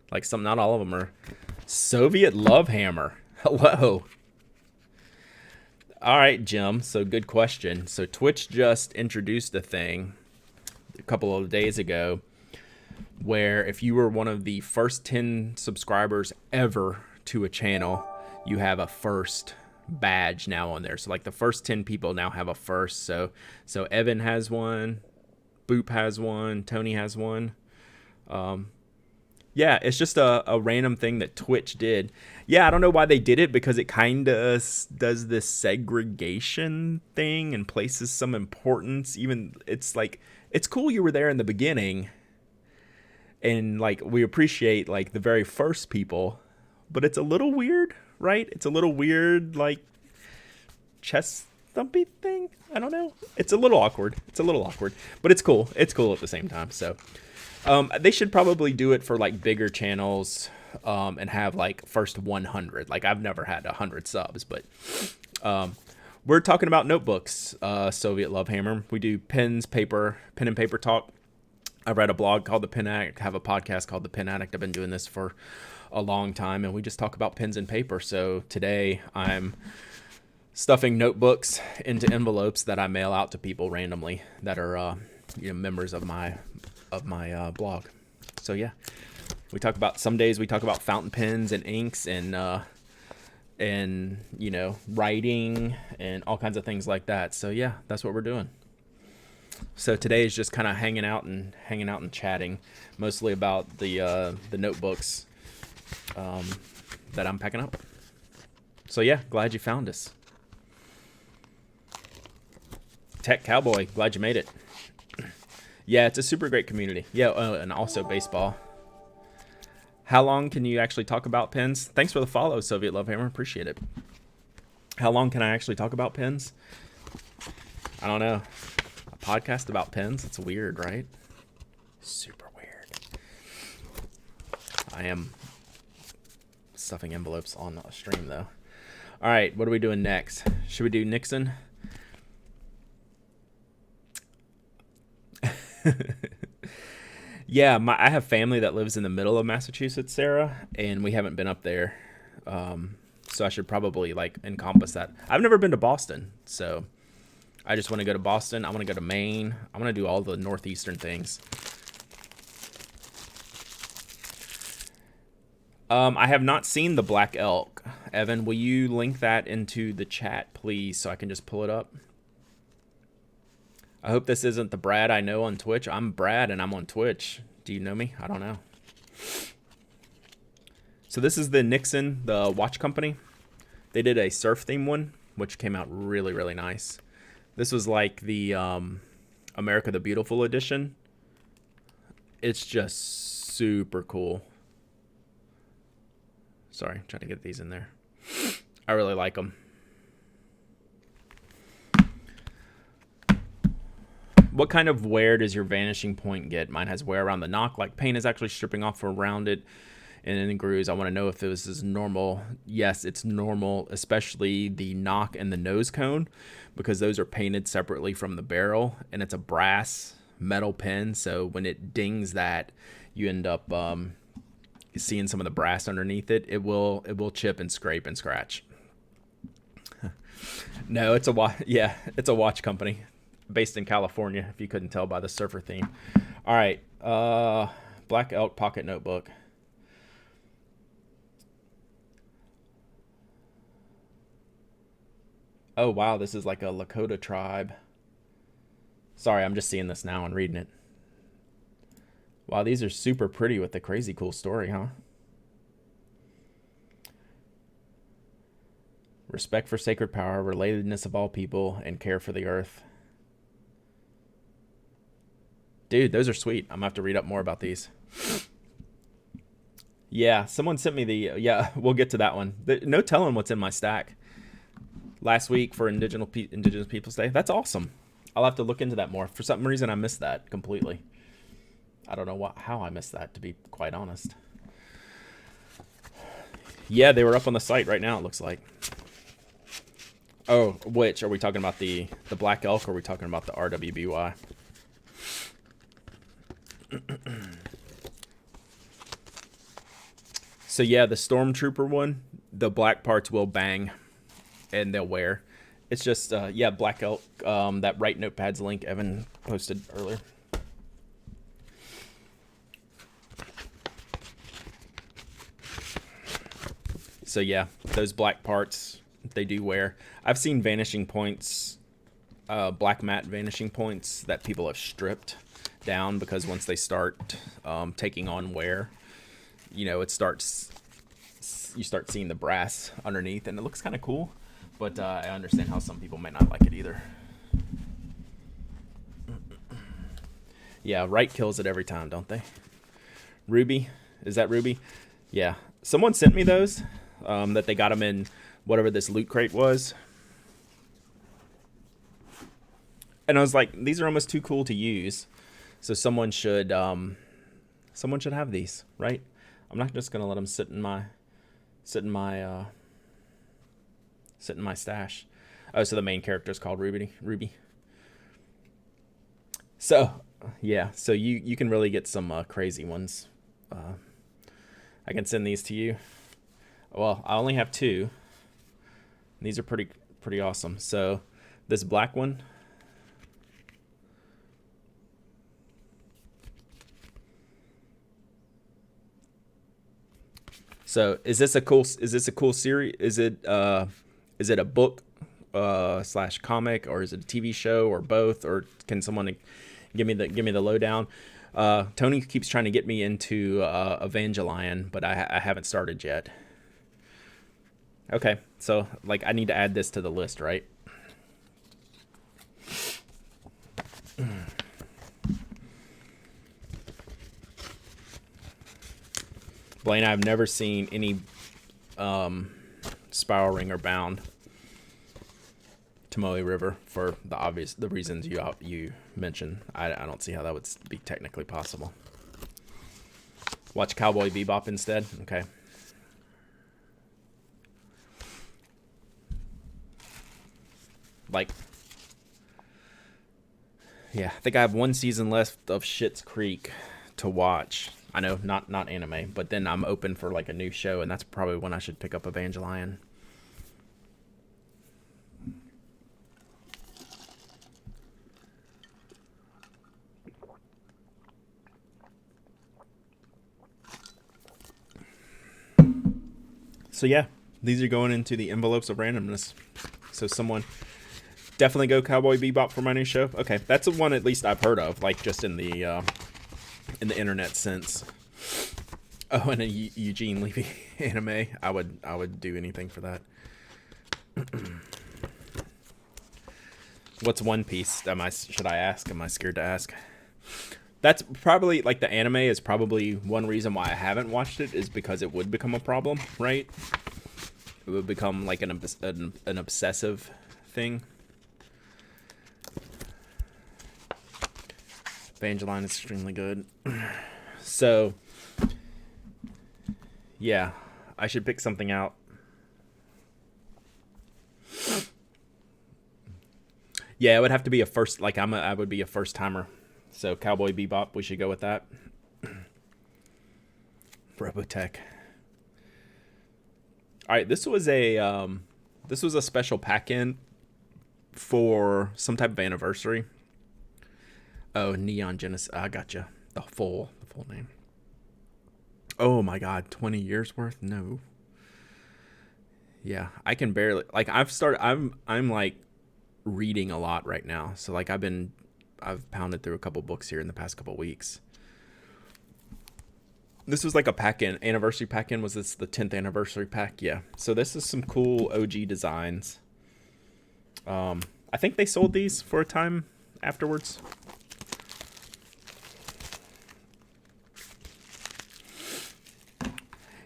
Like some, not all of them are. Soviet Love Hammer. Hello. All right, Jim. So good question. So Twitch just introduced a thing a couple of days ago where if you were one of the first 10 subscribers ever to a channel, you have a first badge now on there. So like the first 10 people now have a first. So Evan has one, Boop has one, Tony has one. Yeah, it's just a random thing that Twitch did. Yeah, I don't know why they did it, because it kind of does this segregation thing and places some importance. Even it's like, it's cool you were there in the beginning, and like we appreciate like the very first people, but it's a little weird, right? It's a little weird, like chest thumpy thing. I don't know. It's a little awkward. But it's cool. It's cool at the same time. So they should probably do it for like bigger channels and have like first 100. Like I've never had 100 subs, but we're talking about notebooks. Soviet Love Hammer. We do pen and paper talk. I read a blog called The Pen Addict, have a podcast called The Pen Addict. I've been doing this for a long time, and we just talk about pens and paper. So today I'm stuffing notebooks into envelopes that I mail out to people randomly that are members of my blog. So yeah, we talk about, some days we talk about fountain pens and inks and writing and all kinds of things like that. So yeah, that's what we're doing. So today is just kind of hanging out and chatting, mostly about the notebooks that I'm packing up. So yeah, glad you found us. Tech Cowboy, glad you made it. Yeah, it's a super great community. Yeah, and also baseball. How long can you actually talk about pens? Thanks for the follow, Soviet Love Hammer. Appreciate it. How long can I actually talk about pens? I don't know. A podcast about pens? It's weird, right? Super weird. I am stuffing envelopes on a stream, though. All right, what are we doing next? Should we do Nixon? Yeah, I have family that lives in the middle of Massachusetts, Sarah, and we haven't been up there. So I should probably like encompass that. I've never been to Boston, so I just want to go to Boston. I want to go to Maine. I want to do all the northeastern things. I have not seen the Black Elk. Evan, will you link that into the chat, please, so I can just pull it up? I hope this isn't the Brad I know on Twitch. I'm Brad, and I'm on Twitch. Do you know me? I don't know. So this is the Nixon, the watch company. They did a surf theme one, which came out really, really nice. This was like the America the Beautiful edition. It's just super cool. Sorry, trying to get these in there. I really like them. What kind of wear does your vanishing point get? Mine has wear around the knock, like paint is actually stripping off around it and in the grooves. I want to know if this is normal. Yes, it's normal, especially the knock and the nose cone, because those are painted separately from the barrel, and it's a brass metal pin, so when it dings that, you end up seeing some of the brass underneath it. It will chip and scrape and scratch. No, it's a watch company based in California, if you couldn't tell by the surfer theme. All right, Black Elk pocket notebook. Oh wow, this is like a Lakota tribe. Sorry, I'm just seeing this now and reading it. Wow, these are super pretty with a crazy cool story, huh? Respect for sacred power, relatedness of all people, and care for the earth. Dude, those are sweet. I'm going to have to read up more about these. Yeah, someone sent me the... Yeah, we'll get to that one. No telling what's in my stack. Last week for Indigenous Peoples Day. That's awesome. I'll have to look into that more. For some reason, I missed that completely. I don't know how I missed that, to be quite honest. Yeah, they were up on the site right now, it looks like. Oh, which? Are we talking about the Black Elk, or are we talking about the RWBY? So yeah, the Stormtrooper one, the black parts will bang, and they'll wear. It's just, yeah, Black Elk, that Write Notepads link Evan posted earlier. So yeah, those black parts, they do wear. I've seen vanishing points, black matte vanishing points that people have stripped down, because once they start taking on wear, you know, you start seeing the brass underneath, and it looks kind of cool. But I understand how some people might not like it either. Yeah, Wright kills it every time, don't they? Ruby, is that Ruby? Yeah, someone sent me those. That they got them in whatever this loot crate was. And I was like, these are almost too cool to use. So someone should have these, right? I'm not just gonna let them sit in my stash. Oh, so the main character is called Ruby. So yeah, so you can really get some crazy ones. I can send these to you. Well, I only have two. These are pretty awesome. So this black one. So is this a cool series? Is it a book slash comic, or is it a TV show, or both? Or can someone give me the lowdown? Tony keeps trying to get me into Evangelion, but I haven't started yet. Okay, so like I need to add this to the list, right? Blaine, I've never seen any Spiral Ring or Bound Tomoe River for the reasons you mentioned. I don't see how that would be technically possible. Watch Cowboy Bebop instead? Okay. Like, yeah, I think I have 1 season left of Schitt's Creek to watch. I know, not anime, but then I'm open for like a new show, and that's probably when I should pick up Evangelion. So yeah, these are going into the envelopes of randomness. So someone definitely go Cowboy Bebop for my new show. Okay, that's the one at least I've heard of, like just in the internet sense. Oh, and a Eugene Levy anime. I would do anything for that. What's One Piece? Should I ask? Am I scared to ask? That's probably, like, the anime is probably one reason why I haven't watched it, is because it would become a problem, right? It would become like an obsessive thing. Evangelion is extremely good. So, yeah, I should pick something out. Yeah, it would have to be a first, like, I would be a first timer. So Cowboy Bebop, we should go with that. Robotech. All right, this was a special pack-in for some type of anniversary. Oh, Neon Genesis. I gotcha. The full name. Oh my God, 20 years worth? No. Yeah, I can barely, like, I'm like reading a lot right now. So like I've pounded through a couple books here in the past couple weeks. This was like a pack-in, anniversary pack-in. Was this the 10th anniversary pack? Yeah. So this is some cool OG designs. I think they sold these for a time afterwards.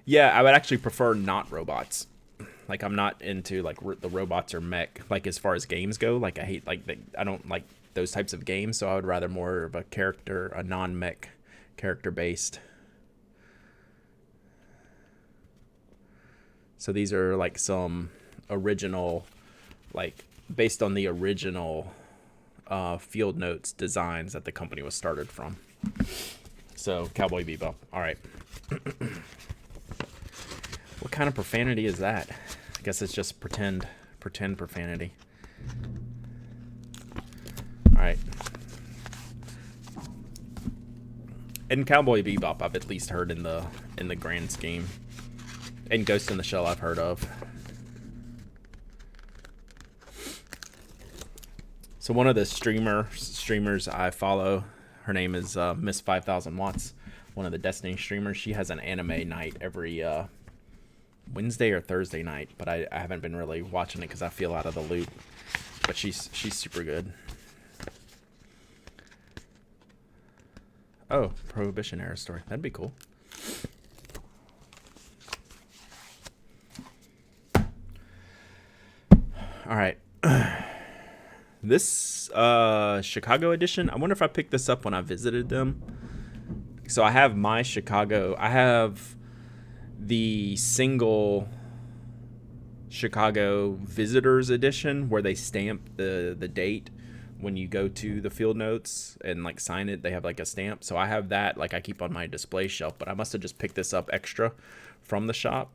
Yeah, I would actually prefer not robots. Like, I'm not into, like, the robots or mech, like, as far as games go. Like, I hate, like, I don't like those types of games, so I would rather more of a non-mech character-based. So these are, like, some original, like, based on the original Field Notes designs that the company was started from. So, Cowboy Bebop. All right. What kind of profanity is that? I guess it's just pretend profanity. All right. And Cowboy Bebop, I've at least heard in the grand scheme. And Ghost in the Shell, I've heard of. So one of the streamers I follow, her name is Miss 5000 Watts, one of the Destiny streamers. She has an anime night every Wednesday or Thursday night, but I haven't been really watching it because I feel out of the loop. But she's super good. Oh, Prohibition era story. That'd be cool. All right. This Chicago edition, I wonder if I picked this up when I visited them. So I have my Chicago. I have the single Chicago Visitors Edition where they stamp the date when you go to the Field Notes and like sign it. They have like a stamp. So I have that, like I keep on my display shelf, but I must have just picked this up extra from the shop.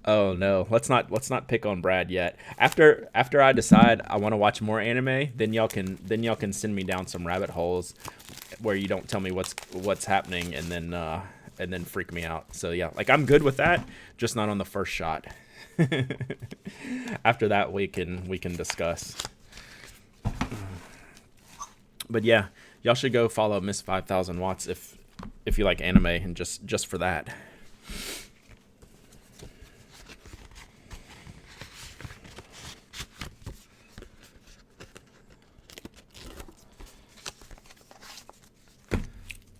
Oh no, let's not pick on Brad yet. After I decide I want to watch more anime, then y'all can send me down some rabbit holes where you don't tell me what's happening and then freak me out. So yeah, like I'm good with that, just not on the first shot. After that we can discuss. But yeah, y'all should go follow Miss 5000 Watts if you like anime and just for that.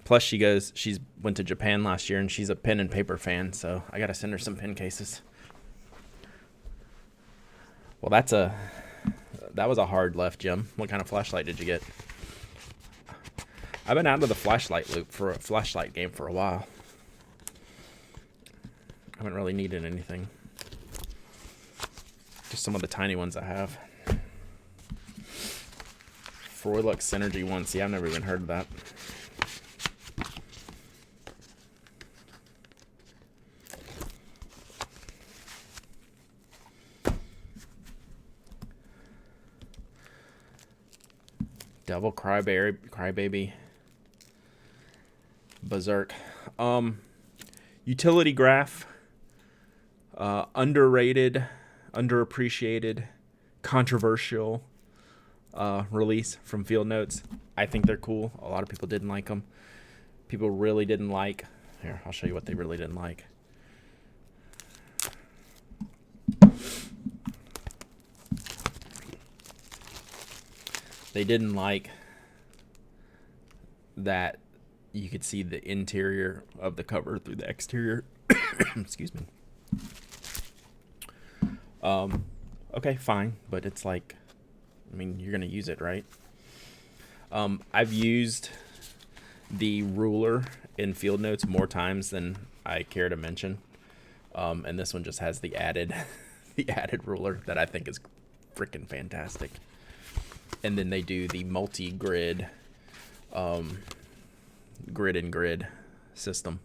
Plus, she's went to Japan last year, and she's a pen and paper fan, so I gotta send her some pen cases. Well, that was a hard left, Jim. What kind of flashlight did you get? I've been out of the flashlight loop for a flashlight game for a while. I haven't really needed anything. Just some of the tiny ones I have. Froilux Synergy 1. See, I've never even heard of that. Devil Crybaby. Berserk. Utility graph. Underrated, underappreciated, controversial release from Field Notes. I think they're cool. A lot of people didn't like them. People really didn't like. Here, I'll show you what they really didn't like. They didn't like that you could see the interior of the cover through the exterior. Excuse me. Okay, fine, but it's like, I mean, you're gonna use it, right? I've used the ruler in Field Notes more times than I care to mention, and this one just has the added ruler that I think is freaking fantastic. And then they do the multi-grid grid and grid system,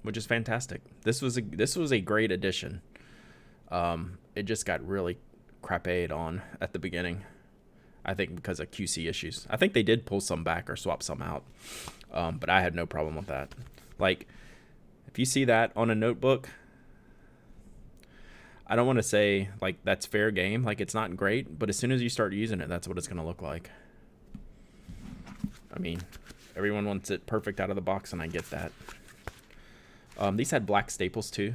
which is fantastic. This was a great addition. It just got really crapped on at the beginning, I think, because of QC issues. I think they did pull some back or swap some out, but I had no problem with that. Like, if you see that on a notebook, I don't want to say like that's fair game, like it's not great, but as soon as you start using it, that's what it's going to look like. I mean, everyone wants it perfect out of the box, and I get that. These had black staples too,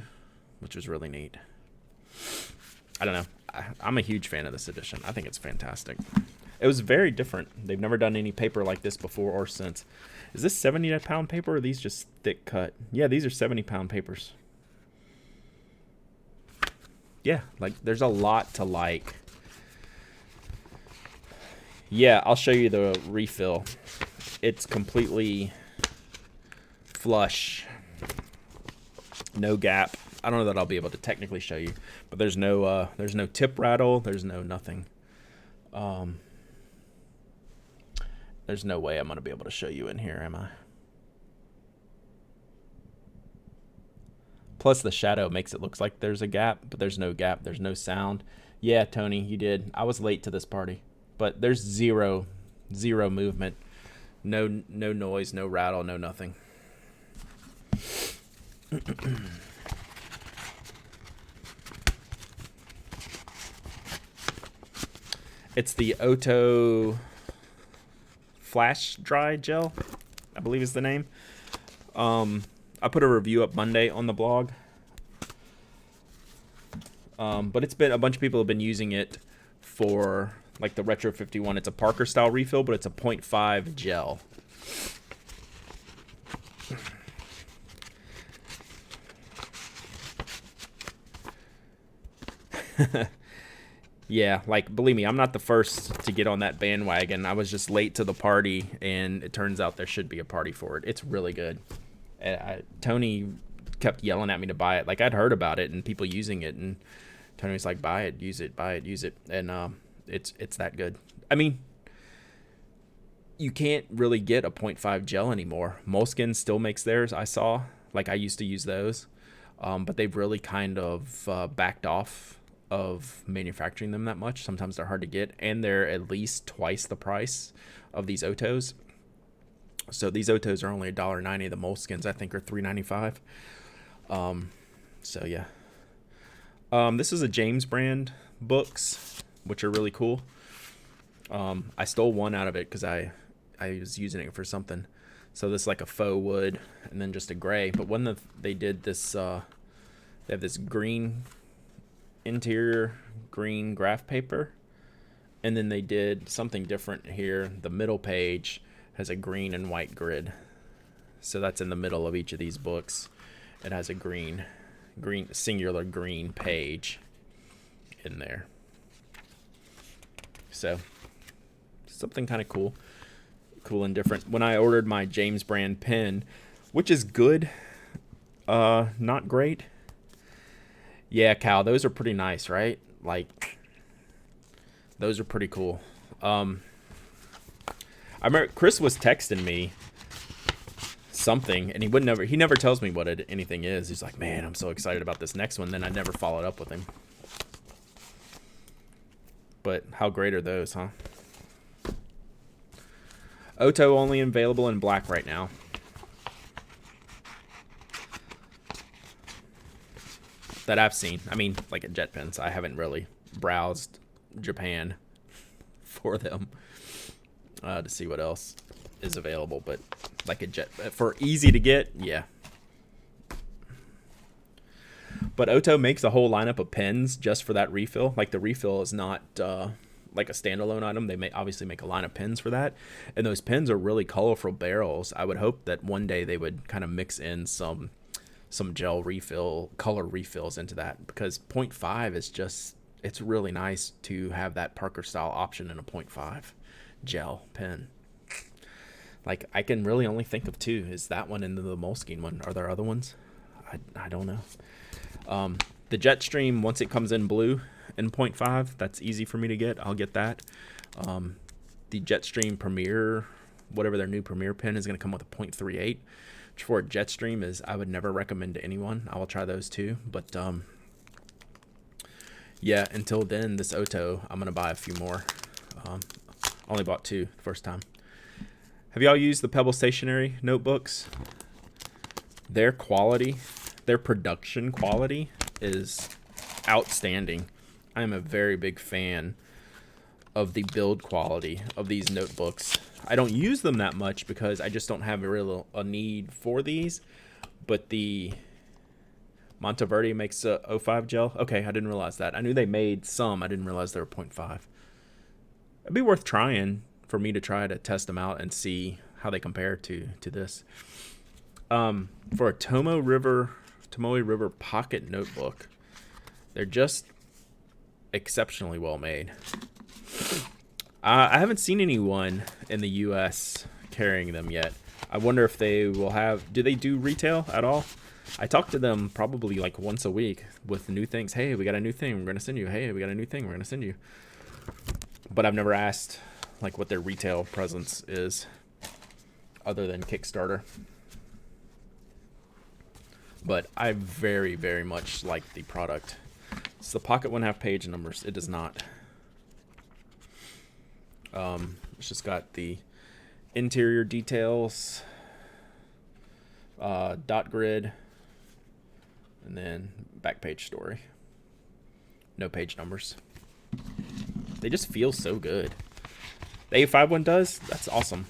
which was really neat. I don't know. I'm a huge fan of this edition. I think it's fantastic. It was very different. They've never done any paper like this before or since. Is this 70-pound paper, or are these just thick cut? Yeah, these are 70-pound papers. Yeah, like there's a lot to like. Yeah, I'll show you the refill. It's completely flush. No gap. I don't know that I'll be able to technically show you, but there's no tip rattle. There's no nothing. There's no way I'm going to be able to show you in here, am I? Plus the shadow makes it look like there's a gap, but there's no gap. There's no sound. Yeah, Tony, you did. I was late to this party, but there's zero movement. No noise, no rattle, no nothing. It's the Otto Flash Dry Gel, I believe is the name. I put a review up Monday on the blog. But it's been, a bunch of people have been using it for like the Retro 51. It's a Parker style refill, but it's a 0.5 gel. Yeah, like, believe me, I'm not the first to get on that bandwagon. I was just late to the party, and it turns out there should be a party for it. It's really good. Tony kept yelling at me to buy it. Like, I'd heard about it and people using it, and Tony was like, buy it, use it, buy it, use it. And it's that good. I mean, you can't really get a 0.5 gel anymore. Moleskine still makes theirs, I saw. Like, I used to use those. But they've really kind of backed off of manufacturing them that much. Sometimes they're hard to get, and they're at least twice the price of these Otos. So these Otos are only $1.90. The Moleskines, I think, are $3.95. So yeah. This is a James brand books, which are really cool. I stole one out of it because I was using it for something. So this is like a faux wood and then just a gray. But when they did this, they have this green interior green graph paper, and then they did something different here. The middle page has a green and white grid, so that's in the middle of each of these books. It has a green singular green page in there, so something kind of cool and different. When I ordered my James brand pen, which is good, not great. Yeah, Cal, those are pretty nice, right? Like, Those are pretty cool. I remember Chris was texting me something, and he never tells me what anything is. He's like, man, I'm so excited about this next one. Then I never followed up with him. But how great are those, huh? Oto only available in black right now. That I've seen. I mean, like at Jet Pens. I haven't really browsed Japan for them to see what else is available. But like a Jet, for easy to get, yeah. But Oto makes a whole lineup of pens just for that refill. Like the refill is not like a standalone item. They may obviously make a line of pens for that. And those pens are really colorful barrels. I would hope that one day they would kind of mix in some gel refill, color refills into that, because 0.5 is just, it's really nice to have that Parker style option in a 0.5 gel pen. Like I can really only think of two, is that one and the Moleskine one. Are there other ones? I don't know. The Jetstream, once it comes in blue in 0.5, that's easy for me to get. I'll get that. The Jetstream Premier, whatever their new Premier pen is, going to come with a 0.38. For Jetstream is, I would never recommend to anyone. I will try those too, but yeah, until then, this Oto, I'm gonna buy a few more. Only bought two the first time. Have y'all used the Pebble stationery notebooks? Their quality, their production quality is outstanding. I am a very big fan of the build quality of these notebooks. I don't use them that much because I just don't have a need for these. But the Monteverde makes a 0.5 gel. Okay, I didn't realize that. I knew they made some. I didn't realize they were 0.5. It'd be worth trying for me to try to test them out and see how they compare to this. For a Tomoe River pocket notebook, they're just exceptionally well made. I haven't seen anyone in the U.S. carrying them yet. I wonder if they will have... Do they do retail at all? I talk to them probably like once a week with new things. Hey, we got a new thing we're going to send you. Hey, we got a new thing we're going to send you. But I've never asked like what their retail presence is other than Kickstarter. But I very, very much like the product. Does the pocket one have page numbers? It does not. It's just got the interior details, dot grid, and then back page story. No page numbers. They just feel so good. The A5 one does? That's awesome.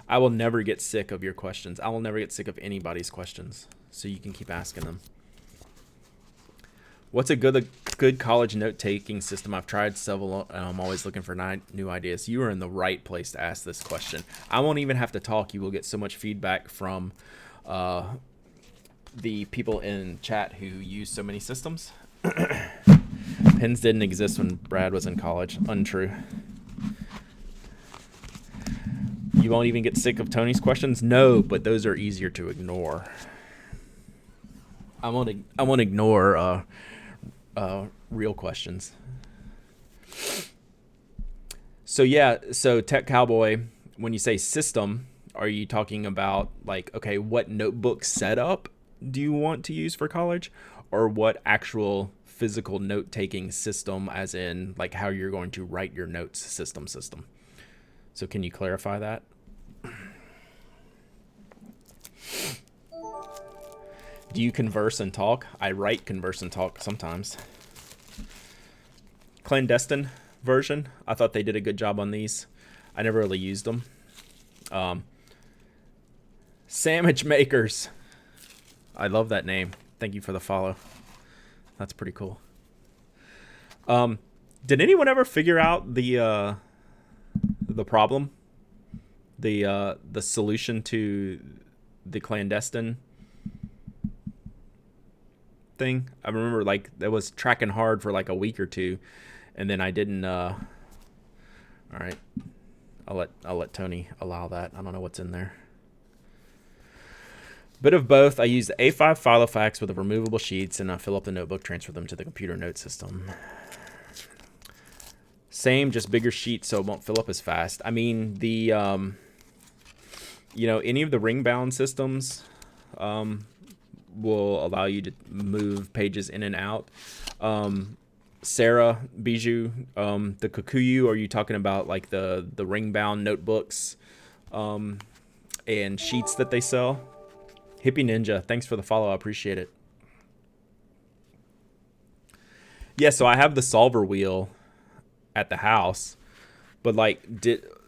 I will never get sick of your questions. I will never get sick of anybody's questions, so you can keep asking them. What's a good college note-taking system? I've tried several, and I'm always looking for new ideas. You are in the right place to ask this question. I won't even have to talk. You will get so much feedback from the people in chat who use so many systems. Pens didn't exist when Brad was in college. Untrue. You won't even get sick of Tony's questions? No, but those are easier to ignore. I won't ignore real questions. So yeah, so Tech Cowboy, when you say system, are you talking about like, okay, what notebook setup do you want to use for college, or what actual physical note-taking system, as in like how you're going to write your notes system? So can you clarify that? Do you converse and talk? I write, converse, and talk sometimes. Clandestine version. I thought they did a good job on these. I never really used them. Sandwich Makers. I love that name. Thank you for the follow. That's pretty cool. Did anyone ever figure out the problem? The solution to the clandestine thing? I remember like that was tracking hard for like a week or two, and then I didn't. All right, I'll let Tony allow that. I don't know what's in there. Bit of both. I use the A5 Filofax with the removable sheets, and I fill up the notebook, transfer them to the computer note system. Same, just bigger sheets so it won't fill up as fast. I mean, the any of the ring bound systems will allow you to move pages in and out. Sarah, Bijou, the Kikuyu, are you talking about like the ring bound notebooks and sheets that they sell? Hippie Ninja, thanks for the follow. I appreciate it. Yeah, so I have the solver wheel at the house, but like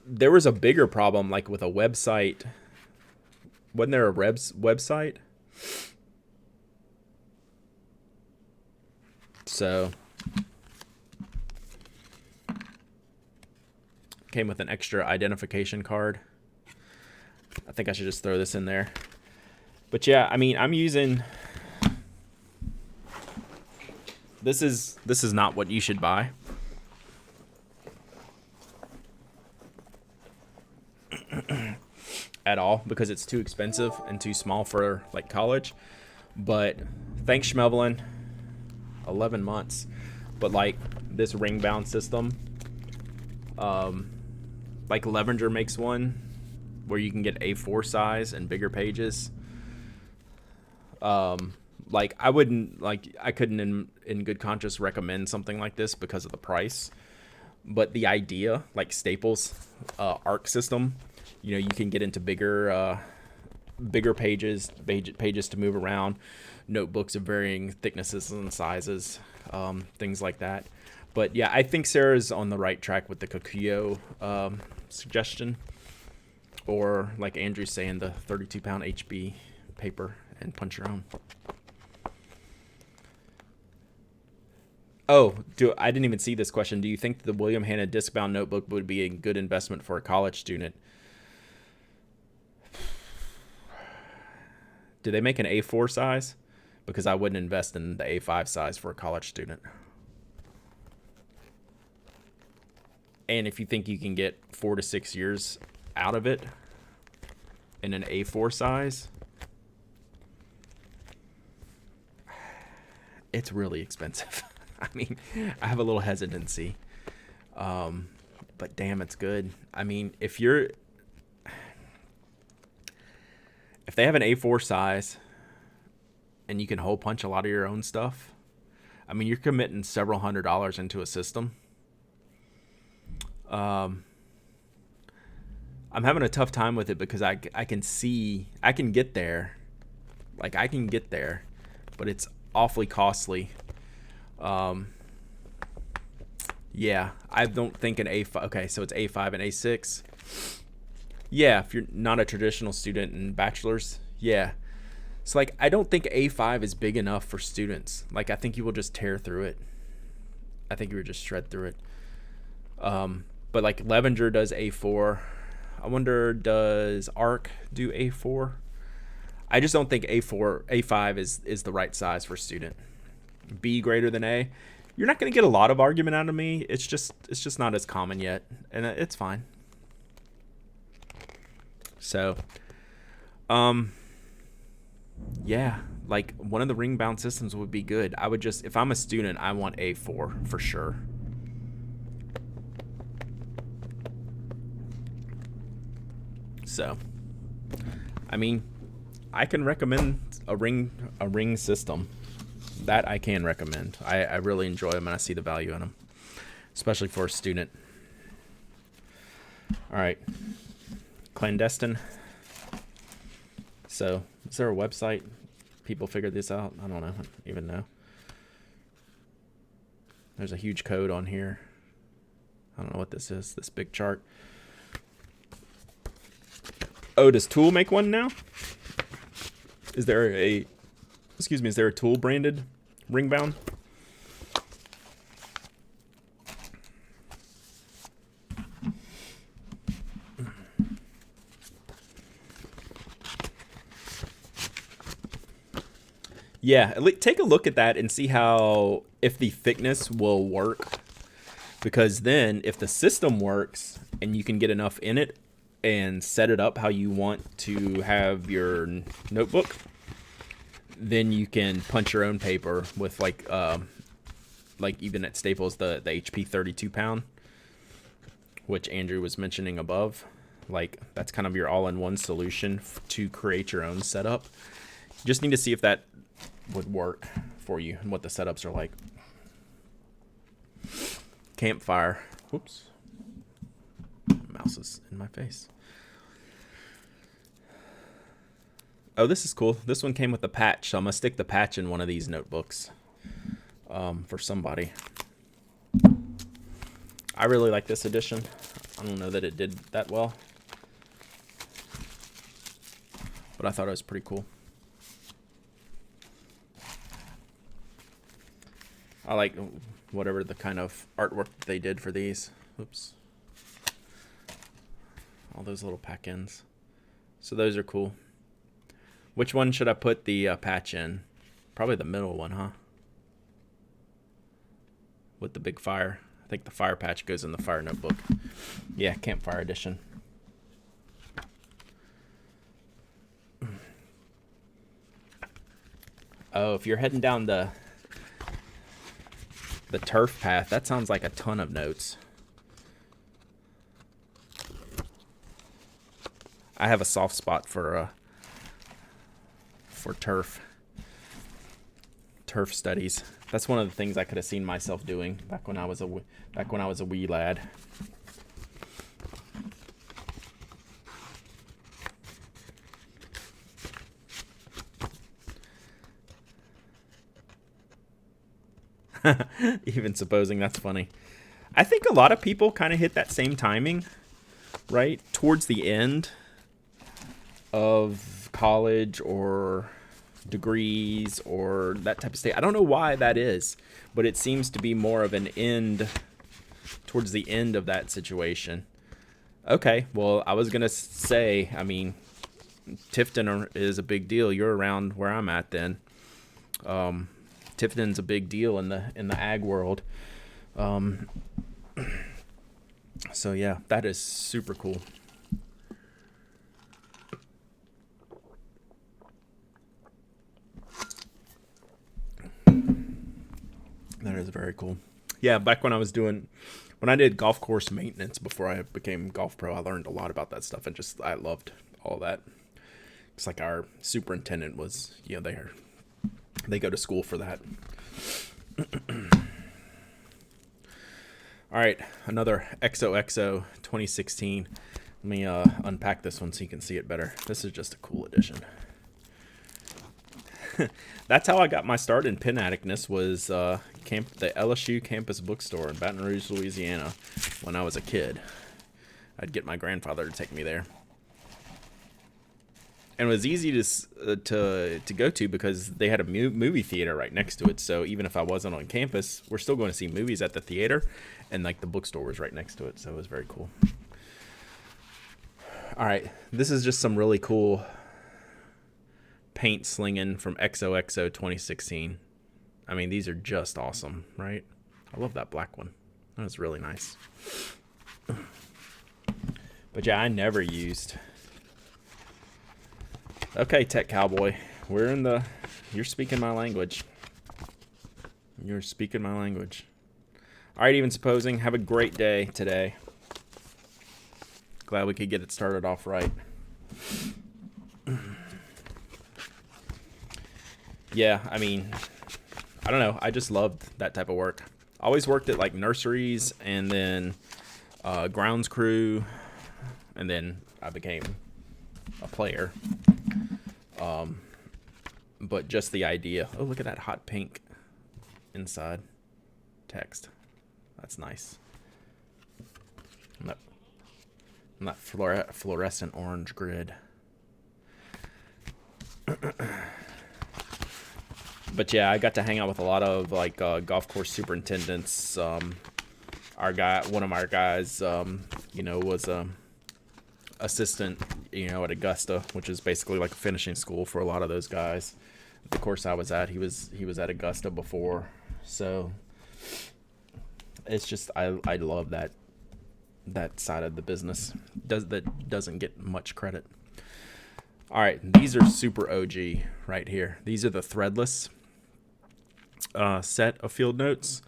there was a bigger problem like with a website. Wasn't there a website? So came with an extra identification card. I think I should just throw this in there. But yeah, I mean, I'm using this is not what you should buy. At all, because it's too expensive and too small for like college. But thanks, Schmevelin. 11 months. But like this ring bound system, like Levenger makes one where you can get A4 size and bigger pages. Like I couldn't in good conscience recommend something like this because of the price. But the idea, like Staples ARC system, you can get into bigger pages to move around, notebooks of varying thicknesses and sizes, things like that. But yeah, I think Sarah's on the right track with the Kikuyu suggestion, or like Andrew's saying, the 32-pound HB paper and punch your own. Oh, I didn't even see this question. Do you think the William Hanna disc-bound notebook would be a good investment for a college student? Do they make an A4 size? Because I wouldn't invest in the A5 size for a college student. And if you think you can get 4 to 6 years out of it in an A4 size, it's really expensive. I mean, I have a little hesitancy. But damn, it's good. I mean, if they have an A4 size and you can hole punch a lot of your own stuff, I mean, you're committing several $100s into a system. I'm having a tough time with it because I can get there. Like, I can get there, but it's awfully costly. Yeah, I don't think an A5. Okay, so it's A5 and A6. Yeah, if you're not a traditional student in bachelor's, yeah. So, like, I don't think A5 is big enough for students. Like, I think you will just tear through it. I think you would just shred through it. But, like, Levenger does A4. I wonder, does ARC do A4? I just don't think A5 is the right size for student. B greater than A. You're not going to get a lot of argument out of me. It's just not as common yet, and it's fine. So, yeah, like one of the ring bound systems would be good. I would just, if I'm a student, I want A4 for sure. So, I mean, I can recommend a ring system. That I can recommend. I really enjoy them and I see the value in them, especially for a student. All right. Clandestine. So, is there a website people figured this out? I don't even know. There's a huge code on here. I don't know what this is, this big chart. Oh, does Tool make one now? Is there a Tool branded ring bound? Yeah, take a look at that and see if the thickness will work. Because then if the system works and you can get enough in it and set it up how you want to have your notebook, then you can punch your own paper with like even at Staples, the HP 32 pound. which Andrew was mentioning above. Like, that's kind of your all-in-one solution to create your own setup. You just need to see if that would work for you and what the setups are like. Campfire. Whoops. Mouse is in my face. Oh, this is cool. This one came with a patch, so I'm going to stick the patch in one of these notebooks for somebody. I really like this edition. I don't know that it did that well, but I thought it was pretty cool. I like whatever the kind of artwork they did for these. Oops. All those little pack-ins. So those are cool. Which one should I put the patch in? Probably the middle one, huh? With the big fire. I think the fire patch goes in the fire notebook. Yeah, Campfire edition. Oh, if you're heading down the turf path, that sounds like a ton of notes. I have a soft spot for turf studies. That's one of the things I could have seen myself doing back when I was a wee lad. Even supposing, that's funny. I think a lot of people kind of hit that same timing, right? Towards the end of college or degrees or that type of state. I don't know why that is, but it seems to be more of an end, towards the end of that situation. Okay, well, I was going to say, I mean, Tifton is a big deal. You're around where I'm at then. Tifton's a big deal in the ag world. So yeah, that is super cool. That is very cool. Yeah, back when I did golf course maintenance before I became golf pro, I learned a lot about that stuff, and I loved all that. It's like our superintendent was, they go to school for that. All right, another XOXO 2016. Let me unpack this one so you can see it better. This is just a cool edition. That's how I got my start in pen addictness, was the LSU campus bookstore in Baton Rouge, Louisiana, when I was a kid. I'd get my grandfather to take me there. And it was easy to go to because they had a movie theater right next to it. So even if I wasn't on campus, we're still going to see movies at the theater, and like the bookstore was right next to it. So it was very cool. All right, this is just some really cool paint slinging from XOXO 2016. I mean, these are just awesome, right? I love that black one. That was really nice. But yeah, I never used. Okay, Tech Cowboy, you're speaking my language. You're speaking my language. All right, even supposing, have a great day today. Glad we could get it started off right. Yeah, I mean, I don't know. I just loved that type of work. I always worked at like nurseries and then grounds crew, and then I became a player. But just the idea. Oh, look at that hot pink inside text. That's nice. And that fluorescent orange grid. But yeah, I got to hang out with a lot of like golf course superintendents. One of our guys, was assistant, at Augusta, which is basically like a finishing school for a lot of those guys. The course I was at, he was at Augusta before, so it's just I love that side of the business. That doesn't get much credit. All right, these are super OG right here. These are the Threadless set of field notes,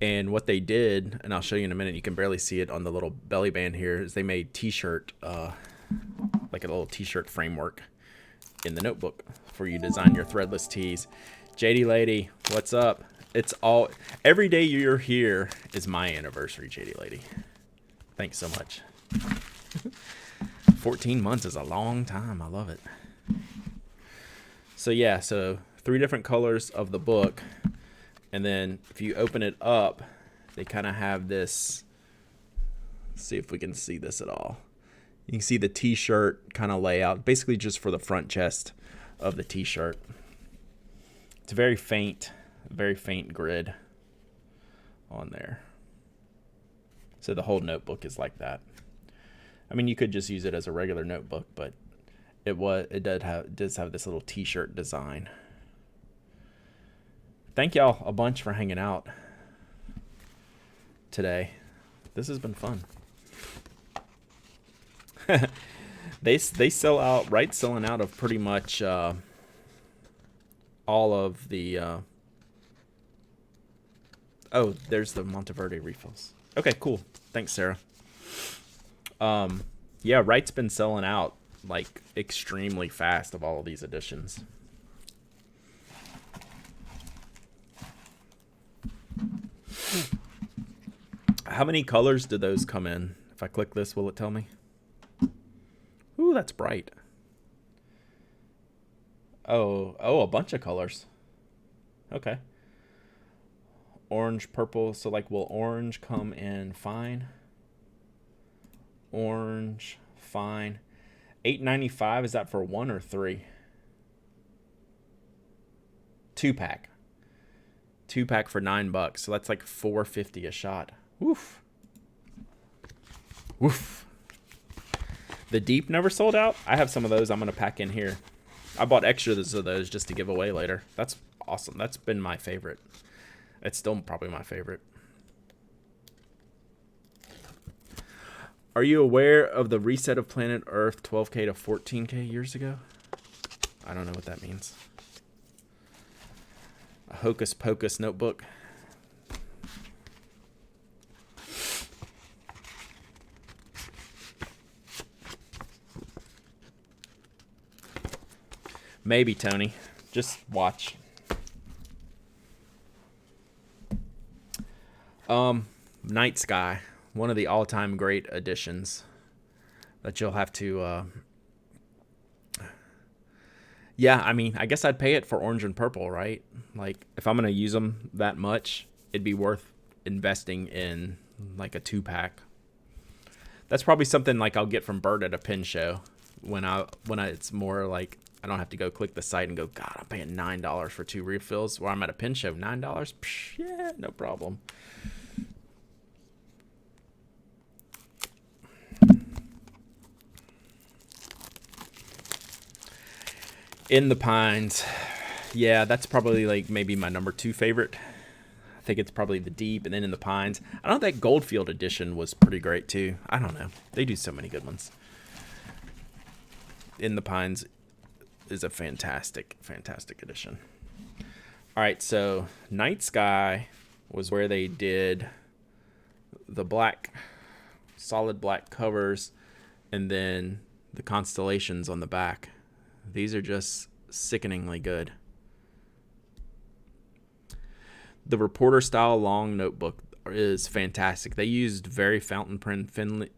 And what they did, and I'll show you in a minute, you can barely see it on the little belly band here, is they made t-shirt, like a little t-shirt framework in the notebook for you to design your threadless tees. JD Lady, what's up? It's all, every day you're here is my anniversary, JD Lady. Thanks so much. 14 months is a long time. I love it. So yeah, so 3 different colors of the book. And then if you open it up, they kind of have this. Let's see if we can see this at all. You can see the t-shirt kind of layout, basically just for the front chest of the t-shirt. It's a very faint grid on there. So the whole notebook is like that. I mean, you could just use it as a regular notebook, but it does have this little t-shirt design. Thank y'all a bunch for hanging out today. This has been fun. They sell out, right? Selling out of pretty much all of the. Oh, there's the Monteverde refills. Okay, cool. Thanks, Sarah. Yeah, Wright's been selling out like extremely fast of all of these editions. How many colors do those come in? If I click this, will it tell me? Ooh, that's bright. Oh, a bunch of colors. Okay. Orange, purple. So like, will orange come in fine? Orange, fine. $8.95. Is that for 1 or 3? 2-pack. 2-pack for $9. So that's like $4.50 a shot. Woof. Woof. The deep never sold out. I have some of those I'm going to pack in here. I bought extras of those just to give away later. That's awesome. That's been my favorite. It's still probably my favorite. Are you aware of the reset of planet Earth 12K to 14K years ago? I don't know what that means. A hocus pocus notebook. Maybe, Tony. Just watch. Night Sky. One of the all-time great editions that you'll have to... Yeah, I mean, I guess I'd pay it for orange and purple, right? Like, if I'm going to use them that much, it'd be worth investing in, like, a 2-pack. That's probably something, like, I'll get from Bert at a pin show. When it's more, like, I don't have to go click the site and go, God, I'm paying $9 for 2 refills. Where I'm at a pin show, $9? Psh, yeah, no problem. In the Pines. Yeah, that's probably like maybe my number 2 favorite. I think it's probably the Deep and then In the Pines. I know that Goldfield edition was pretty great too. I don't know. They do so many good ones. In the Pines is a fantastic, fantastic edition. All right, so Night Sky was where they did the black, solid black covers and then the constellations on the back. These are just sickeningly good. The reporter style long notebook is fantastic. They used very fountain pen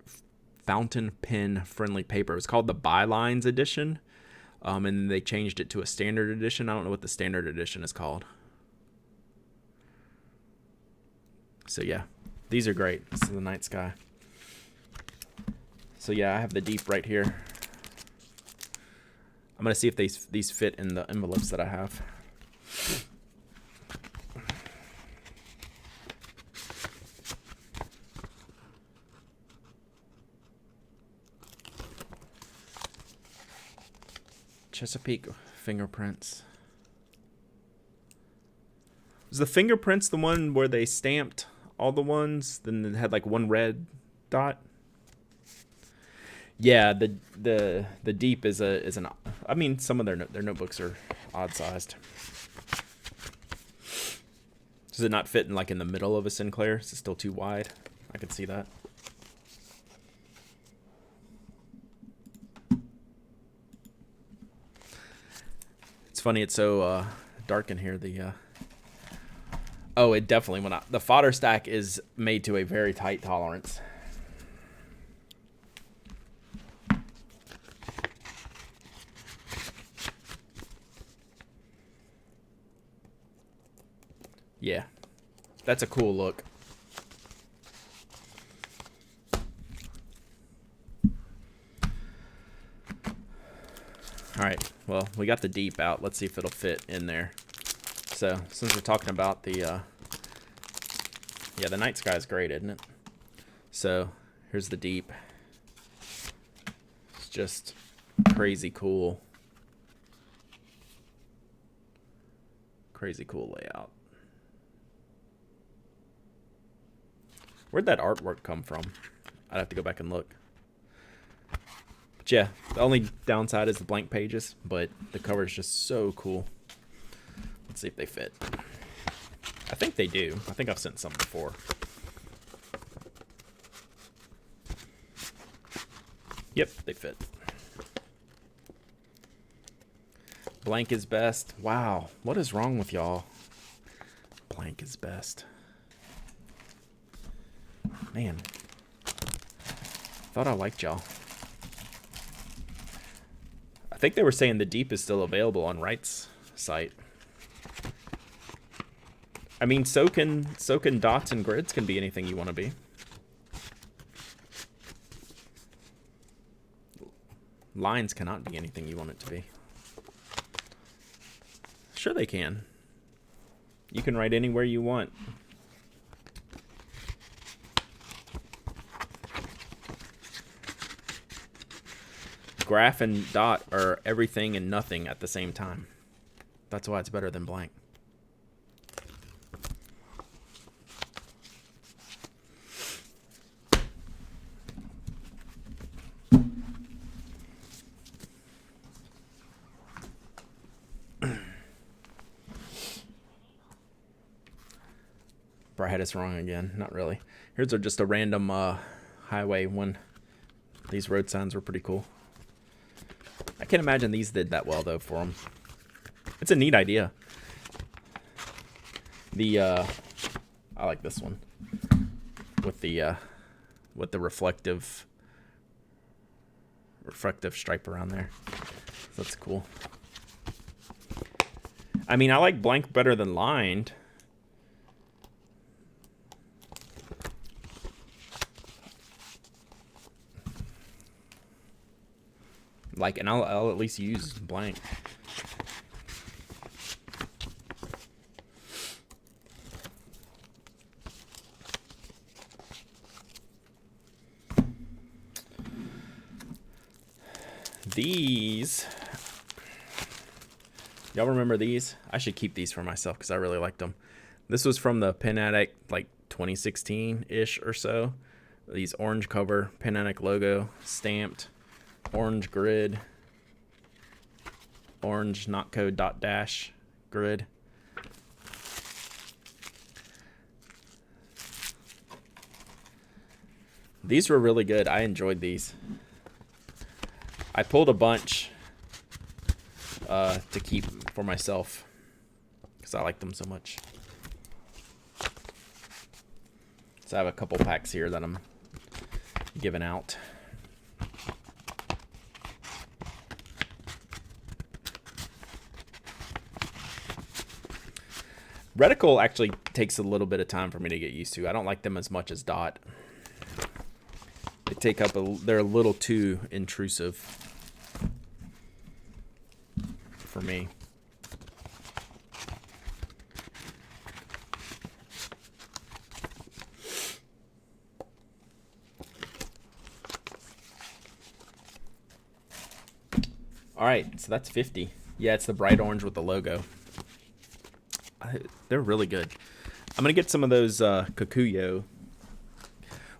friendly paper. It was called the Bylines edition. And they changed it to a standard edition. I don't know what the standard edition is called. So yeah, these are great. This is the Night Sky. So yeah, I have the Deep right here. I'm going to see if these fit in the envelopes that I have. Chesapeake fingerprints. Was the fingerprints the one where they stamped all the ones, then it had like one red dot? Yeah, the Deep is an. I mean, some of their notebooks are odd sized. This Does it not fit in like in the middle of a Sinclair? Is it still too wide? I could see that. It's funny, it's so dark in here. Oh, it definitely went out. The fodder stack is made to a very tight tolerance. Yeah, that's a cool look. All right, well, we got the deep out. Let's see if it'll fit in there. So, since we're talking about the, yeah, the night sky is great, isn't it? So, here's the deep. It's just crazy cool. Crazy cool layout. Where'd that artwork come from? I'd have to go back and look. But yeah, the only downside is the blank pages, but the cover is just so cool. Let's see if they fit. I think they do. I think I've sent some before. Yep, they fit. Blank is best. Wow, what is wrong with y'all? Blank is best. Man, thought I liked y'all. I think they were saying the deep is still available on Wright's site. I mean, so can dots and grids can be anything you want to be. Lines cannot be anything you want it to be. Sure they can. You can write anywhere you want. Graph and dot are everything and nothing at the same time. That's why it's better than blank. I had us wrong again. Not really. Here's just a random highway one. These road signs were pretty cool. I can't imagine these did that well though for them. It's a neat idea. I like this one with the reflective stripe around there. That's cool. I mean, I like blank better than lined. Like, and I'll at least use blank. These, y'all remember these? I should keep these for myself because I really liked them. This was from the Pen Addict, like 2016-ish or so. These orange cover, Pen Addict logo, stamped. Orange grid, orange not code dot dash grid. These were really good. I enjoyed these. I pulled a bunch to keep for myself because I like them so much. So I have a couple packs here that I'm giving out. Reticle actually takes a little bit of time for me to get used to. I don't like them as much as dot. They take up they're a little too intrusive for me. All right, so that's 50. Yeah, it's the bright orange with the logo. They're really good. I'm going to get some of those Kikuyu.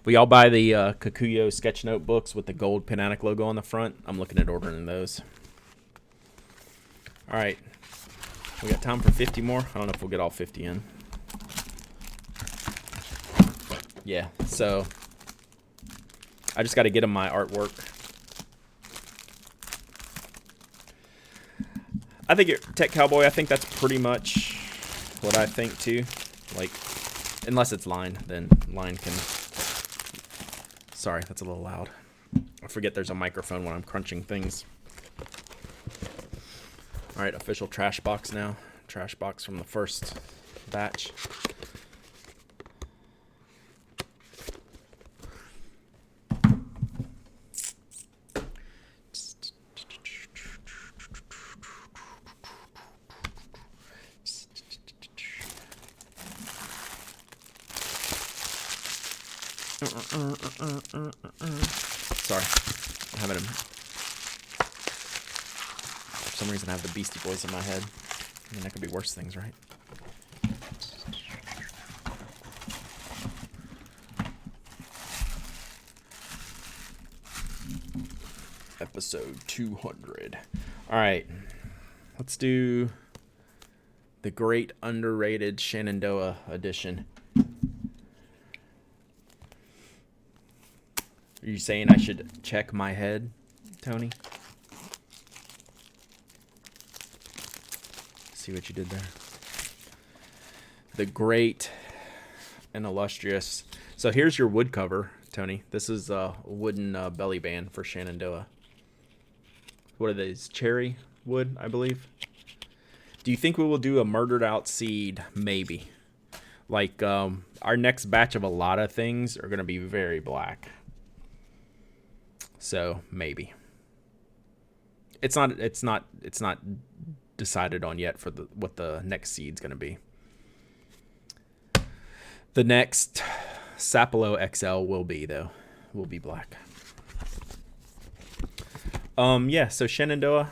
We all buy the Kikuyu sketch notebooks with the gold Pen Addict logo on the front. I'm looking at ordering those. All right. We got time for 50 more. I don't know if we'll get all 50 in. yeah, so I just got to get him my artwork. I think Tech Cowboy, I think that's pretty much what I think too. Like, unless it's line, then line can... Sorry, that's a little loud. I forget there's a microphone when I'm crunching things. All right, official trash box now. Trash box from the first batch. Sorry, I'm having him. For some reason, I have the Beastie Boys in my head. I mean, that could be worse things, right? Episode 200. All right, let's do the great underrated Shenandoah edition. Are you saying I should check my head, Tony? See what you did there. The great and illustrious. So here's your wood cover, Tony. This is a wooden belly band for Shenandoah. What are these? Cherry wood, I believe. Do you think we will do a murdered out seed? Maybe. Like our next batch of a lot of things are going to be very black. So maybe. It's not decided on yet for what the next seed's going to be. The next Sapelo XL will be black. Yeah, so Shenandoah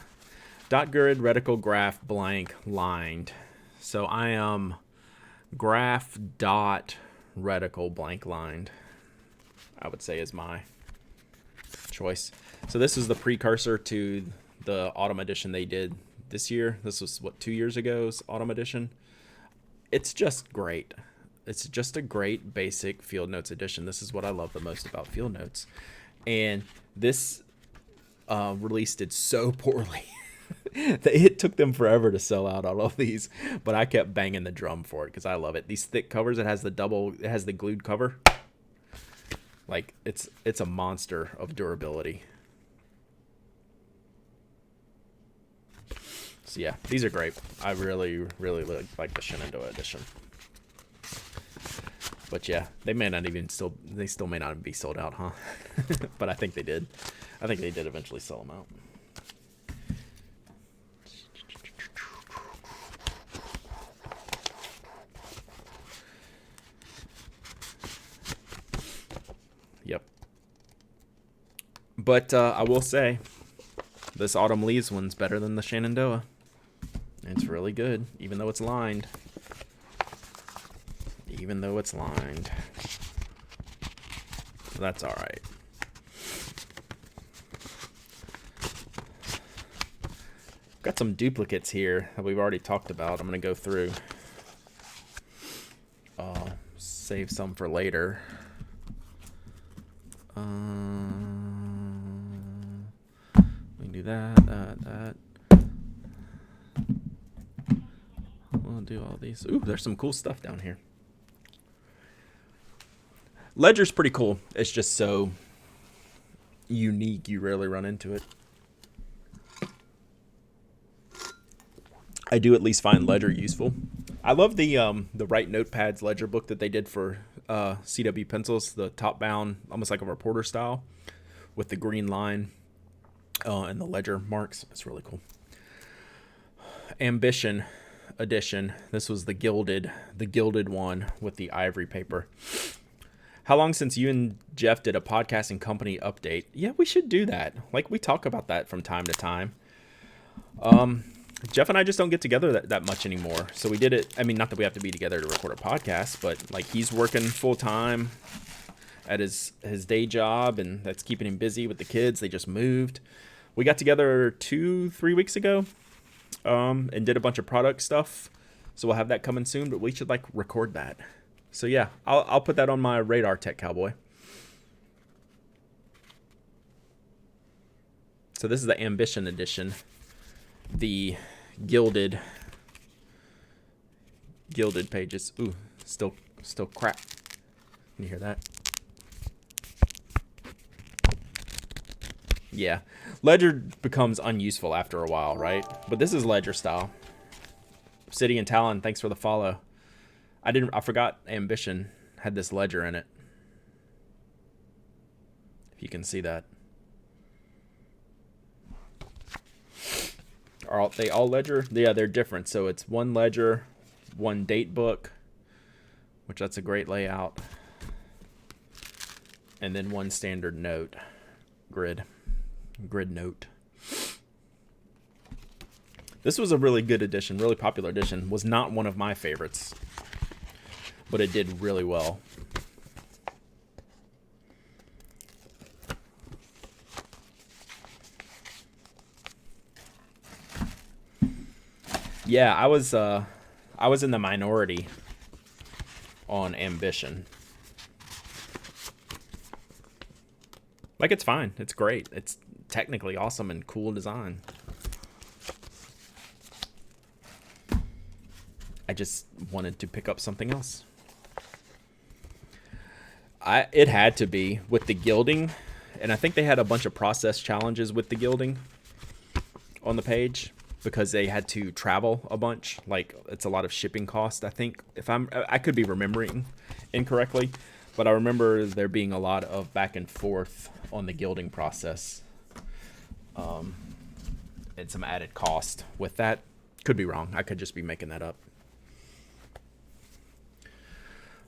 dot grid reticle graph blank lined. So I am graph dot reticle blank lined, I would say, is my choice. So this is the precursor to the autumn edition they did this year. This was what, 2 years ago's autumn edition. It's just great. It's just a great basic field notes edition. This is what I love the most about field notes. And this release did so poorly. It took them forever to sell out all of these, but I kept banging the drum for it because I love it. These thick covers, it has the glued cover. Like, it's a monster of durability. So yeah, these are great. I really, really like the Shenandoah edition. But yeah, they still may not be sold out, huh? But I think they did. I think they did eventually sell them out. Yep. But I will say, this Autumn Leaves one's better than the Shenandoah. It's really good, even though it's lined. Even though it's lined. That's all right. Got some duplicates here that we've already talked about. I'm going to go through. Save some for later. We can do that. We'll do all these. Ooh, there's some cool stuff down here. Ledger's pretty cool. It's just so unique, you rarely run into it. I do at least find Ledger useful. I love the Write Notepads Ledger book that they did for CW pencils, the top bound, almost like a reporter style, with the green line and the Ledger marks. It's really cool. Ambition edition. This was the gilded one with the ivory paper. How long since you and Jeff did a podcasting company update? Yeah, we should do that. Like, we talk about that from time to time. Jeff and I just don't get together that much anymore. So we did it. I mean, not that we have to be together to record a podcast, but like, he's working full time at his day job, and that's keeping him busy with the kids. They just moved. We got together 2-3 weeks ago, and did a bunch of product stuff. So we'll have that coming soon, but we should like record that. So yeah, I'll put that on my radar, Tech Cowboy. So this is the Ambition edition, the gilded pages. Ooh, still crap. Can you hear that? Yeah, Ledger becomes unuseful after a while, right? But this is Ledger style. City and Talon, thanks for the follow. I forgot Ambition had this Ledger in it. If you can see that. Are they all Ledger? Yeah, they're different. So it's one Ledger, one date book, which that's a great layout, and then one standard note grid note. This was a really good edition, really popular edition. Was not one of my favorites, but it did really well. Yeah, I was in the minority on Ambition. Like, it's fine. It's great. It's technically awesome and cool design. I just wanted to pick up something else. It had to be with the gilding, and I think they had a bunch of process challenges with the gilding on the page because they had to travel a bunch. Like, it's a lot of shipping cost, I think. I could be remembering incorrectly, but I remember there being a lot of back and forth on the gilding process, and some added cost with that. Could be wrong. I could just be making that up.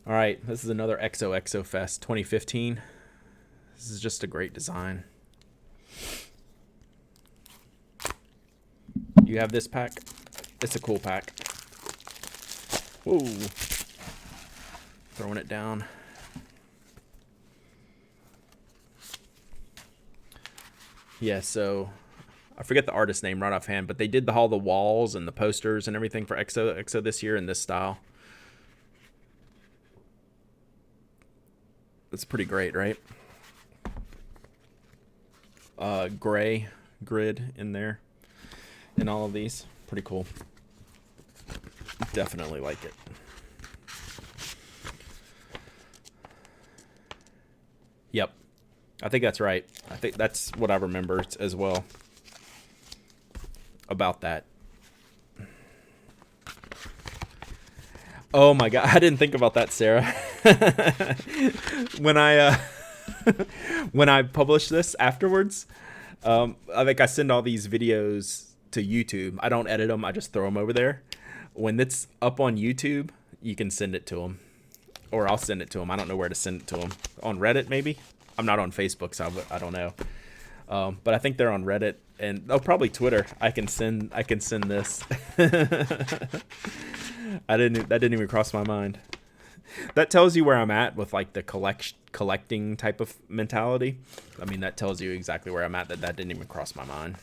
All right, this is another XOXO Fest 2015. This is just a great design. You have this pack. It's a cool pack. Whoa. Throwing it down. Yeah, so I forget the artist name right offhand, but they did all the walls and the posters and everything for XOXO this year in this style. That's pretty great, right? Gray grid in there in all of these. Pretty cool. Definitely like it. Yep. I think that's right. I think that's what I remember as well about that. Oh my God, I didn't think about that, Sarah. When I publish this afterwards, I think I send all these videos to YouTube. I don't edit them. I just throw them over there. When it's up on YouTube, you can send it to them, or I'll send it to them. I don't know where to send it to them. On Reddit, maybe. I'm not on Facebook, so I don't know. But I think they're on Reddit and probably Twitter. I can send this. That didn't even cross my mind. That tells you where I'm at with like the collecting type of mentality. I mean, that tells you exactly where I'm at. That didn't even cross my mind.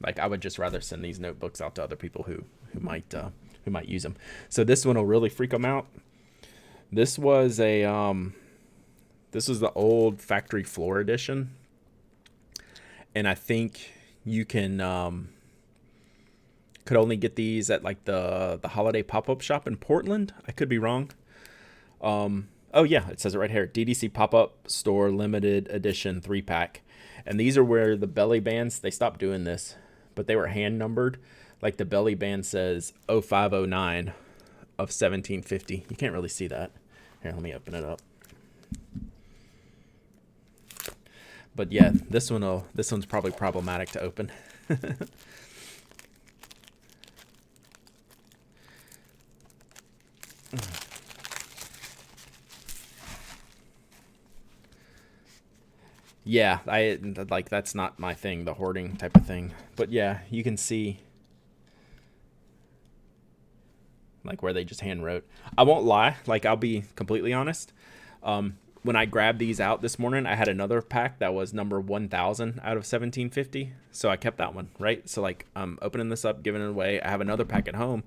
Like, I would just rather send these notebooks out to other people who might use them. So this one will really freak them out. This was the old factory floor edition, and I think you can could only get these at like the holiday pop-up shop in Portland. I could be wrong. Oh yeah, it says it right here. DDC pop-up store limited edition 3-pack. And these are where the belly bands, they stopped doing this, but they were hand numbered. Like the belly band says 0509 of 1750. You can't really see that. Here, let me open it up. But yeah, this one's probably problematic to open. Yeah, that's not my thing, the hoarding type of thing. But yeah, you can see like where they just hand wrote. I won't lie, like I'll be completely honest. When I grabbed these out this morning, I had another pack that was number 1000 out of 1750. So I kept that one, right? So like I'm opening this up, giving it away. I have another pack at home.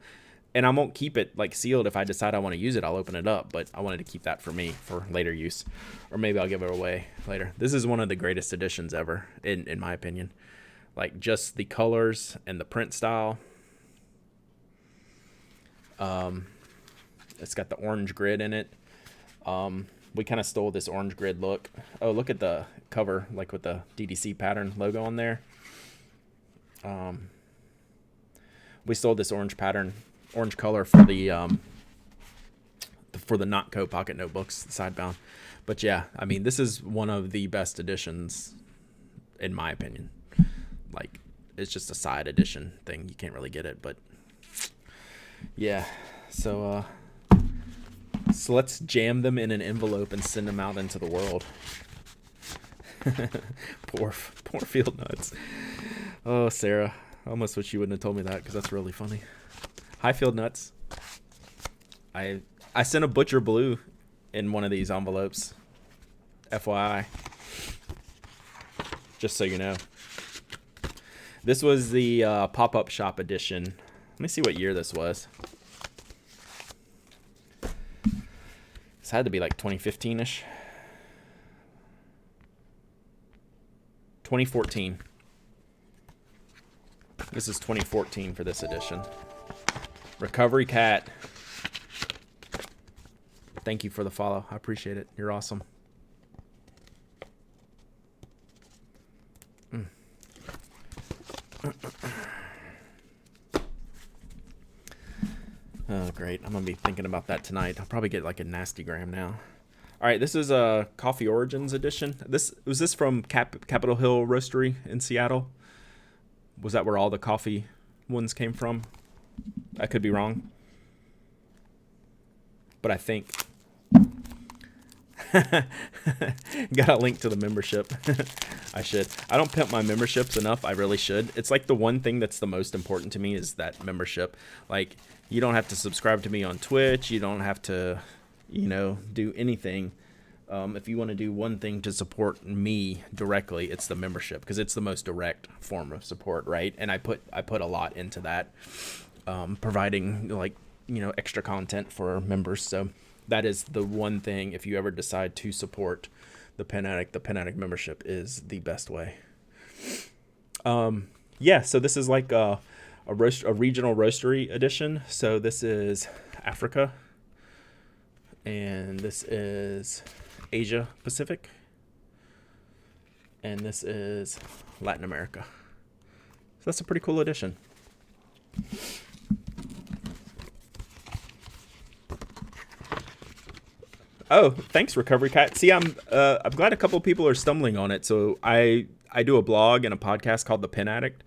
and I won't keep it like sealed. If I decide I want to use it, I'll open it up, but I wanted to keep that for me for later use, or maybe I'll give it away later. This is one of the greatest editions ever, in my opinion. Like, just the colors and the print style. It's got the orange grid in it. We kind of stole this orange grid look. Oh, look at the cover, like with the DDC pattern logo on there. We stole this orange color for the Notco pocket notebooks, sidebound. But yeah, I mean, this is one of the best editions, in my opinion. Like, it's just a side edition thing. You can't really get it, but yeah. So let's jam them in an envelope and send them out into the world. poor field nuts. Oh, Sarah, I almost wish you wouldn't have told me that, because that's really funny. Hi, field nuts. I sent a Butcher Blue in one of these envelopes. FYI. Just so you know. This was the pop-up shop edition. Let me see what year this was. This had to be like 2015-ish. 2014. This is 2014 for this edition. Recovery Cat. Thank you for the follow. I appreciate it. You're awesome. Oh, great. I'm going to be thinking about that tonight. I'll probably get like a nasty gram now. All right, this is a Coffee Origins edition. Was this from Capitol Hill Roastery in Seattle? Was that where all the coffee ones came from? I could be wrong. But I think. Got a link to the membership. I should. I don't pimp my memberships enough. I really should. It's like the one thing that's the most important to me is that membership. Like, you don't have to subscribe to me on Twitch. You don't have to, do anything. If you want to do one thing to support me directly, it's the membership, because it's the most direct form of support, right? And I put a lot into that, providing extra content for members. So that is the one thing. If you ever decide to support the Pen Addict membership is the best way. Yeah. So this is like a regional roastery edition. So this is Africa, and this is Asia Pacific, and this is Latin America. So that's a pretty cool edition. Oh, thanks, Recovery Cat. See, I'm glad a couple people are stumbling on it. So I do a blog and a podcast called The Pen Addict.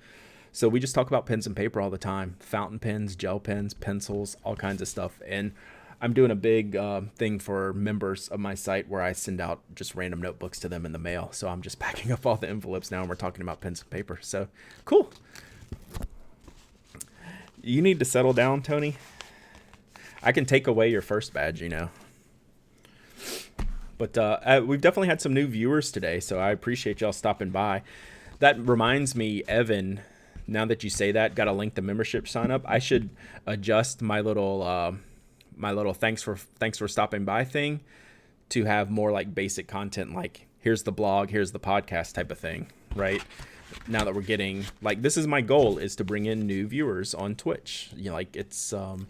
So we just talk about pens and paper all the time. Fountain pens, gel pens, pencils, all kinds of stuff. And I'm doing a big thing for members of my site where I send out just random notebooks to them in the mail. So I'm just packing up all the envelopes now, and we're talking about pens and paper. So cool. You need to settle down, Tony. I can take away your first badge, But we've definitely had some new viewers today, so I appreciate y'all stopping by. That reminds me, Evan, now that you say that, got a link to membership sign up. I should adjust my little thanks for stopping by thing to have more like basic content, like here's the blog, here's the podcast type of thing, right? Now that we're getting, like, this is my goal, is to bring in new viewers on Twitch. It's and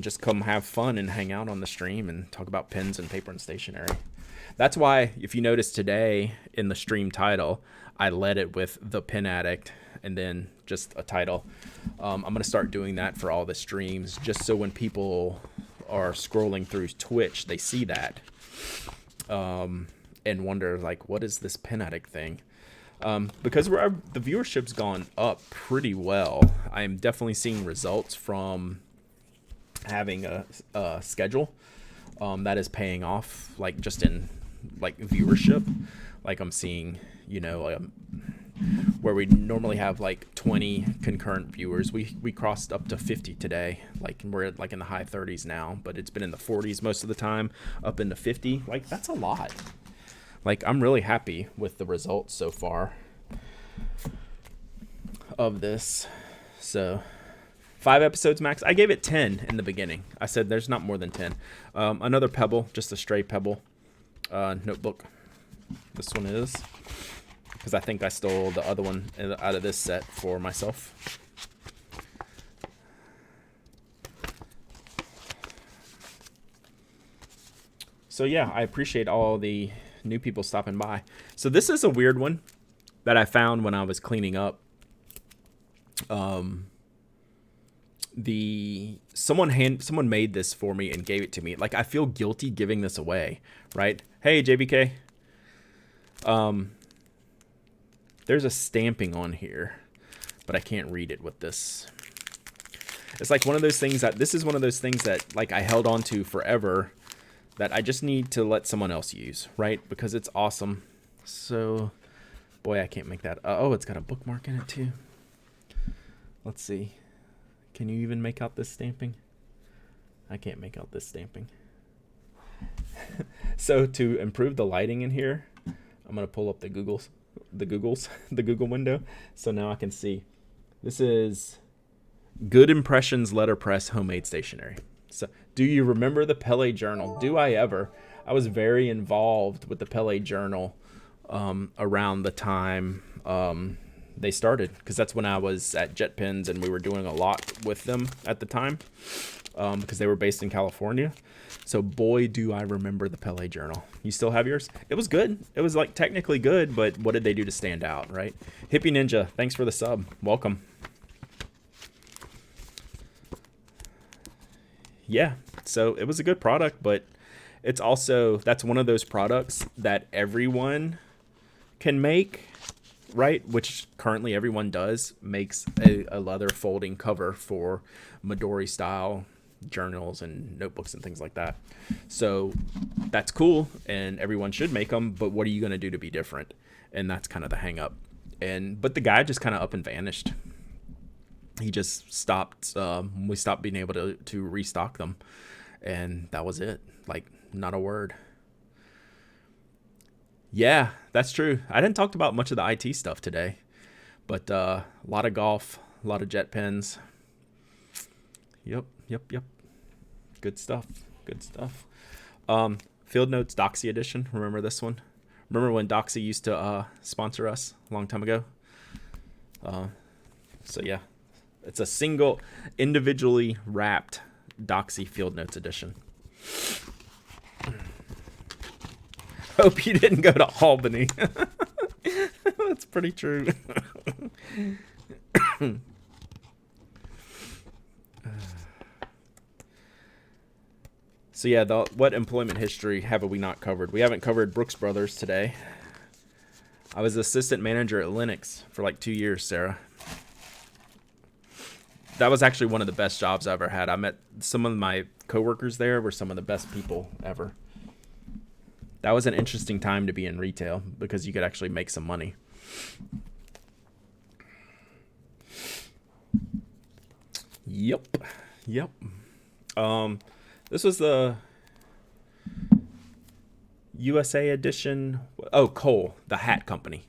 just come have fun and hang out on the stream and talk about pens and paper and stationery. That's why, if you notice today in the stream title, I led it with The Pen Addict and then just a title. I'm going to start doing that for all the streams, just so when people are scrolling through Twitch, they see that and wonder, like, what is this Pen Addict thing? Because the viewership's gone up pretty well. I'm definitely seeing results from having a schedule that is paying off, like just in like viewership. Like I'm seeing, where we normally have like 20 concurrent viewers, we crossed up to 50 today. Like we're at like in the high 30s now, but it's been in the 40s most of the time, up into 50. Like that's a lot. Like I'm really happy with the results so far of this. So 5 episodes max. I gave it 10 in the beginning. I said there's not more than 10. Another Pebble, just a stray Pebble notebook. This one is, because I think I stole the other one out of this set for myself. So yeah, I appreciate all the new people stopping by. So this is a weird one that I found when I was cleaning up. Someone made this for me and gave it to me. Like, I feel guilty giving this away, right? Hey, JBK. There's a stamping on here, but I can't read it with this. It's like one of those things this is one of those things that like I held on to forever that I just need to let someone else use, right? Because it's awesome. So, boy, I can't make that. Oh, it's got a bookmark in it too. Let's see. Can you even make out this stamping? I can't make out this stamping. So to improve the lighting in here, I'm going to pull up the Google window. So now I can see. This is Good Impressions Letterpress Homemade Stationery. So, do you remember the Pele journal? Do I ever? I was very involved with the Pele journal around the time they started, because that's when I was at Jet Pens and we were doing a lot with them at the time, because they were based in California. So boy, do I remember the Pele journal. You still have yours? It was good. It was like technically good, but what did they do to stand out, right? Hippie Ninja, thanks for the sub. Welcome. Yeah, so it was a good product, but it's also, that's one of those products that everyone can make, right? Which currently everyone does, makes a leather folding cover for Midori style journals and notebooks and things like that. So that's cool, and everyone should make them, but what are you going to do to be different? And that's kind of the hang up. But the guy just kind of up and vanished. He just stopped. We stopped being able to restock them, and that was it. Like, not a word. Yeah, that's true. I didn't talk about much of the IT stuff today, but a lot of golf, a lot of Jet Pens. Yep. Good stuff. Field Notes Doxy Edition. Remember this one? Remember when Doxy used to sponsor us a long time ago? So yeah. It's a single, individually wrapped Doxy Field Notes edition. Hope you didn't go to Albany. That's pretty true. So yeah, what employment history have we not covered? We haven't covered Brooks Brothers today. I was assistant manager at Linux for like 2 years, Sarah. That was actually one of the best jobs I ever had. I met some of my coworkers there were some of the best people ever. That was an interesting time to be in retail because you could actually make some money. Yep. This was the USA edition. Oh, Cole, the hat company.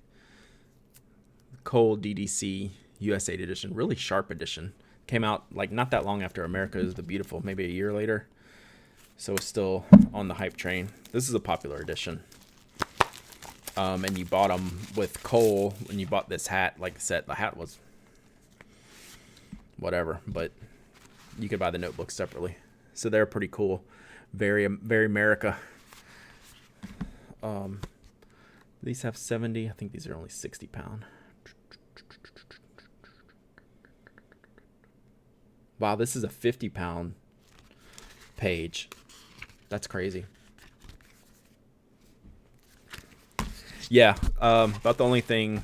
Cole DDC USA edition. Really sharp edition. Came out like not that long after America is the Beautiful, maybe a year later. So it's still on the hype train. This is a popular edition. And you bought them with Cole when you bought this hat. Like I said, the hat was whatever, but you could buy the notebook separately. So they're pretty cool. Very America. These have 70. I think these are only 60 pound. Wow, this is a 50 pound page. That's crazy. Yeah, about the only thing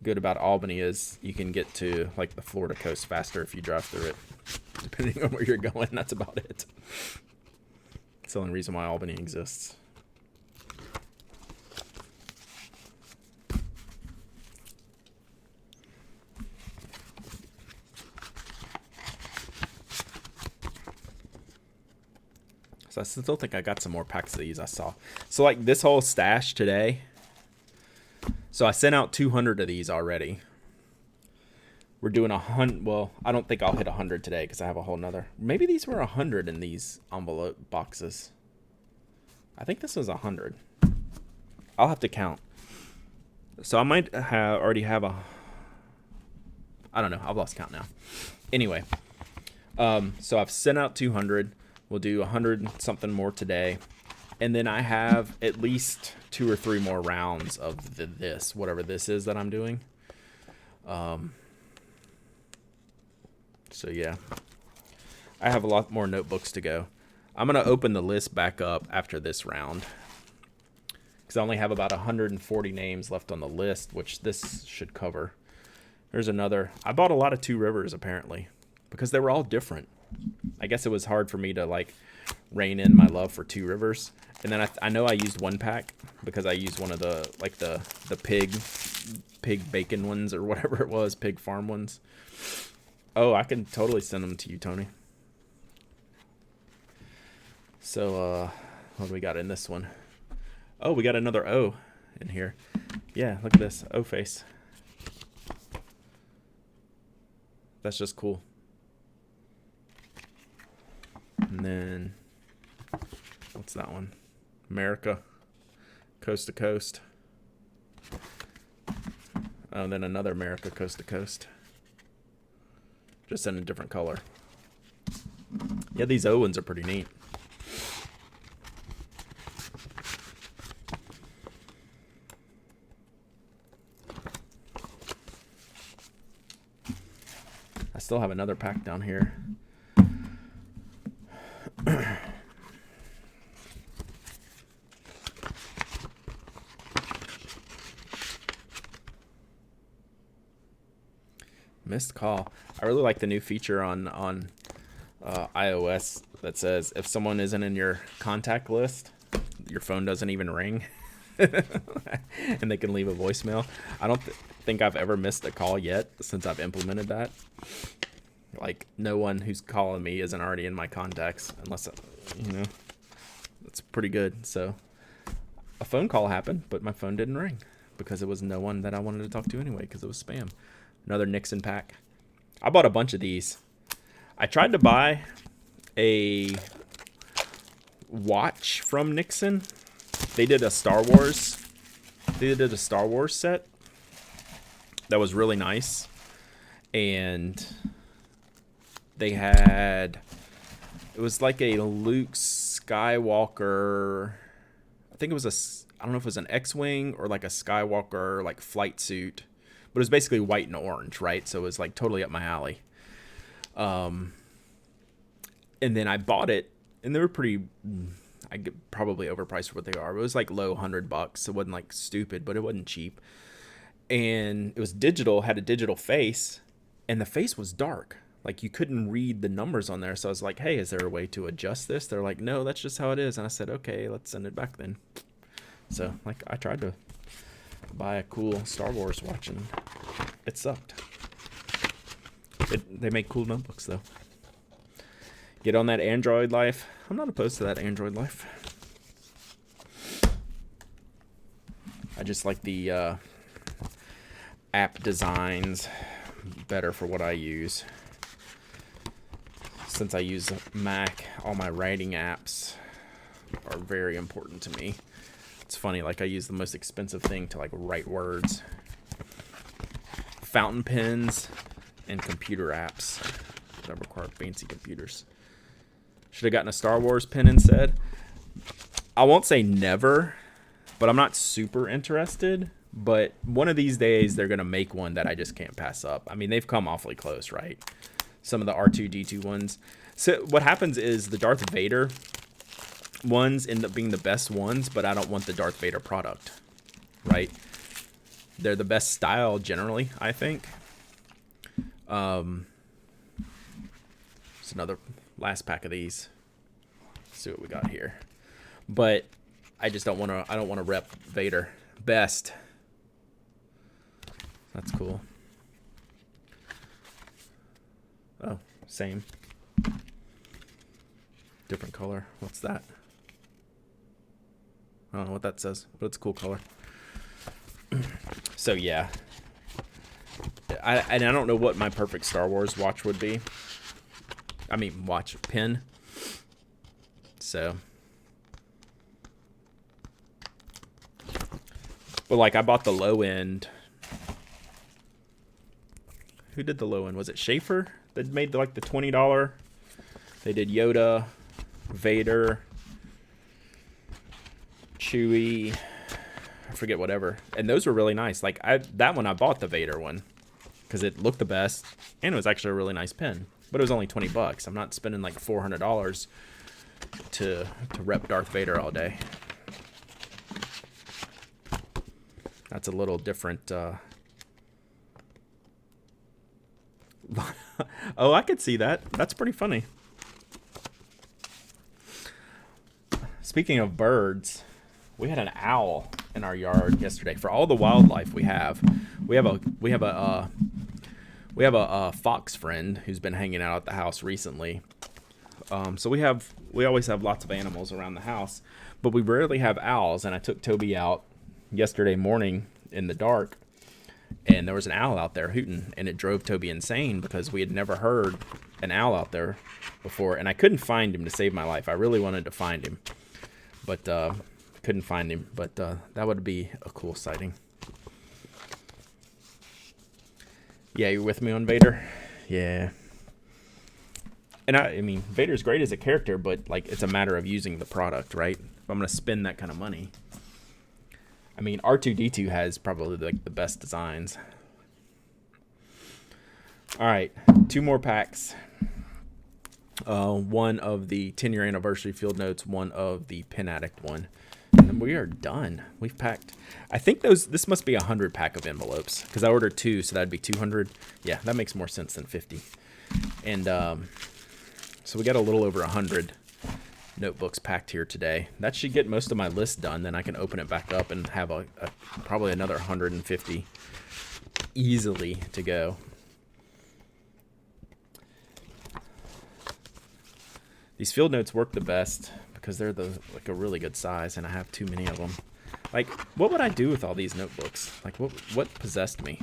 good about Albany is you can get to like the Florida coast faster if you drive through it, depending on where you're going. That's about it. It's the only reason why Albany exists. So I still think I got some more packs of these I saw. So like this whole stash today. So I sent out 200 of these already. We're doing 100. Well, I don't think I'll hit 100 today because I have a whole nother. Maybe these were 100 in these envelope boxes. I think this was 100. I'll have to count. So I might already have a... I don't know. I've lost count now. Anyway, so I've sent out 200. We'll do 100 something more today. And then I have at least 2 or 3 more rounds of whatever this is that I'm doing. So yeah, I have a lot more notebooks to go. I'm going to open the list back up after this round, because I only have about 140 names left on the list, which this should cover. There's another. I bought a lot of Two Rivers, apparently, because they were all different. I guess it was hard for me to, like, rein in my love for Two Rivers. And then I know I used one pack because I used one of the, like, the pig bacon ones or whatever it was, pig farm ones. Oh, I can totally send them to you, Tony. So, what do we got in this one? Oh, we got another O in here. Yeah, look at this. O face. That's just cool. And then, what's that one? America. Coast to coast. Oh, and then another America coast to coast. Just in a different color. Yeah, these O ones are pretty neat. I still have another pack down here. Missed call. I really like the new feature on iOS that says if someone isn't in your contact list, your phone doesn't even ring, and they can leave a voicemail. I don't think I've ever missed a call yet since I've implemented that. Like, no one who's calling me isn't already in my contacts, unless, you know, that's pretty good. So a phone call happened, but my phone didn't ring because it was no one that I wanted to talk to anyway, because it was spam. Another Nixon pack. I bought a bunch of these. I tried to buy a watch from Nixon. They did a Star Wars. They did a Star Wars set that was really nice, and they had, it was like a Luke Skywalker. I think it was I don't know if it was an X-wing or like a Skywalker like flight suit. But it was basically white and orange, right? So it was like totally up my alley. And then I bought it, and they were pretty, I get probably overpriced for what they are. It was like low $100. It wasn't like stupid, but it wasn't cheap. And it was digital, had a digital face, and the face was dark. Like, you couldn't read the numbers on there. So I was like, hey, is there a way to adjust this? They're like, no, that's just how it is. And I said, okay, let's send it back then. So, like, I tried to buy a cool Star Wars watch, and it sucked. They make cool notebooks, though. Get on that Android life. I'm not opposed to that Android life. I just like the app designs better for what I use. Since I use Mac, all my writing apps are very important to me. It's funny, like, I use the most expensive thing to, like, write words. Fountain pens and computer apps that require fancy computers. Should have gotten a Star Wars pen instead. I won't say never, but I'm not super interested. But one of these days, they're going to make one that I just can't pass up. I mean, they've come awfully close, right? Some of the R2-D2 ones. So what happens is the Darth Vader ones end up being the best ones, but I don't want the Darth Vader product, right? They're the best style generally, I think. It's another last pack of these. Let's see what we got here. But I just don't want to. I don't want to rep Vader. Best. That's cool. Oh, same. Different color. What's that? I don't know what that says, but it's a cool color. So yeah, I don't know what my perfect Star Wars watch would be. I mean, watch, pin. So. But, like, I bought the low end. Who did the low end? Was it Schaefer that made, like, the $20? They did Yoda, Vader, Chewie, I forget whatever. And those were really nice. Like, that one, I bought the Vader one because it looked the best. And it was actually a really nice pin. But it was only $20. I'm not spending, like, $400 to rep Darth Vader all day. That's a little different. Oh, I could see that. That's pretty funny. Speaking of birds, we had an owl in our yard yesterday. For all the wildlife we have a fox friend who's been hanging out at the house recently. So we always have lots of animals around the house, but we rarely have owls. And I took Toby out yesterday morning in the dark, and there was an owl out there hooting, and it drove Toby insane because we had never heard an owl out there before, and I couldn't find him to save my life. I really wanted to find him, but couldn't find him. But that would be a cool sighting. Yeah, you're with me on Vader? Yeah. And I mean, Vader's great as a character, but like it's a matter of using the product, right? If I'm going to spend that kind of money. I mean, R2-D2 has probably like the best designs. All right, 2 more packs. One of the 10-year anniversary field notes, one of the Pin Addict one. And then we are done. We've packed. I think this must be 100 pack of envelopes because I ordered 2, so that'd be 200. Yeah, that makes more sense than 50. And so we got a little over 100 notebooks packed here today. That should get most of my list done. Then I can open it back up and have probably another 150 easily to go. These field notes work the best because they're like a really good size, and I have too many of them. Like, what would I do with all these notebooks? Like, what possessed me?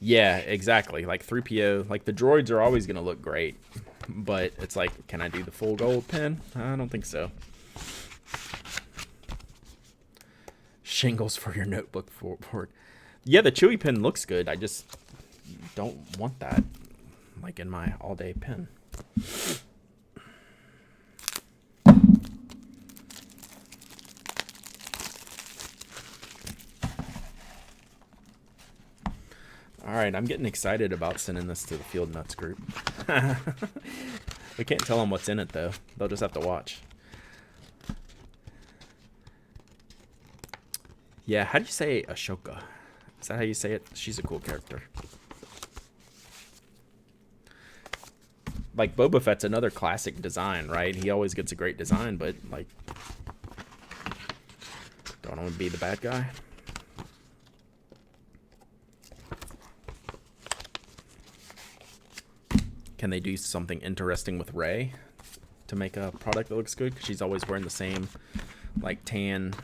Yeah, exactly. Like 3PO, like the droids are always going to look great, but it's like, can I do the full gold pen? I don't think so. Shingles for your notebook board. Yeah, the Chewy pen looks good. I just don't want that like in my all-day pen. All right, I'm getting excited about sending this to the Field Nuts group. We can't tell them what's in it, though. They'll just have to watch. Yeah, how do you say Ashoka? Is that how you say it? She's a cool character. Like, Boba Fett's another classic design, right? He always gets a great design, but, like, don't want to be the bad guy. Can they do something interesting with Rey to make a product that looks good? Because she's always wearing the same, like, tan,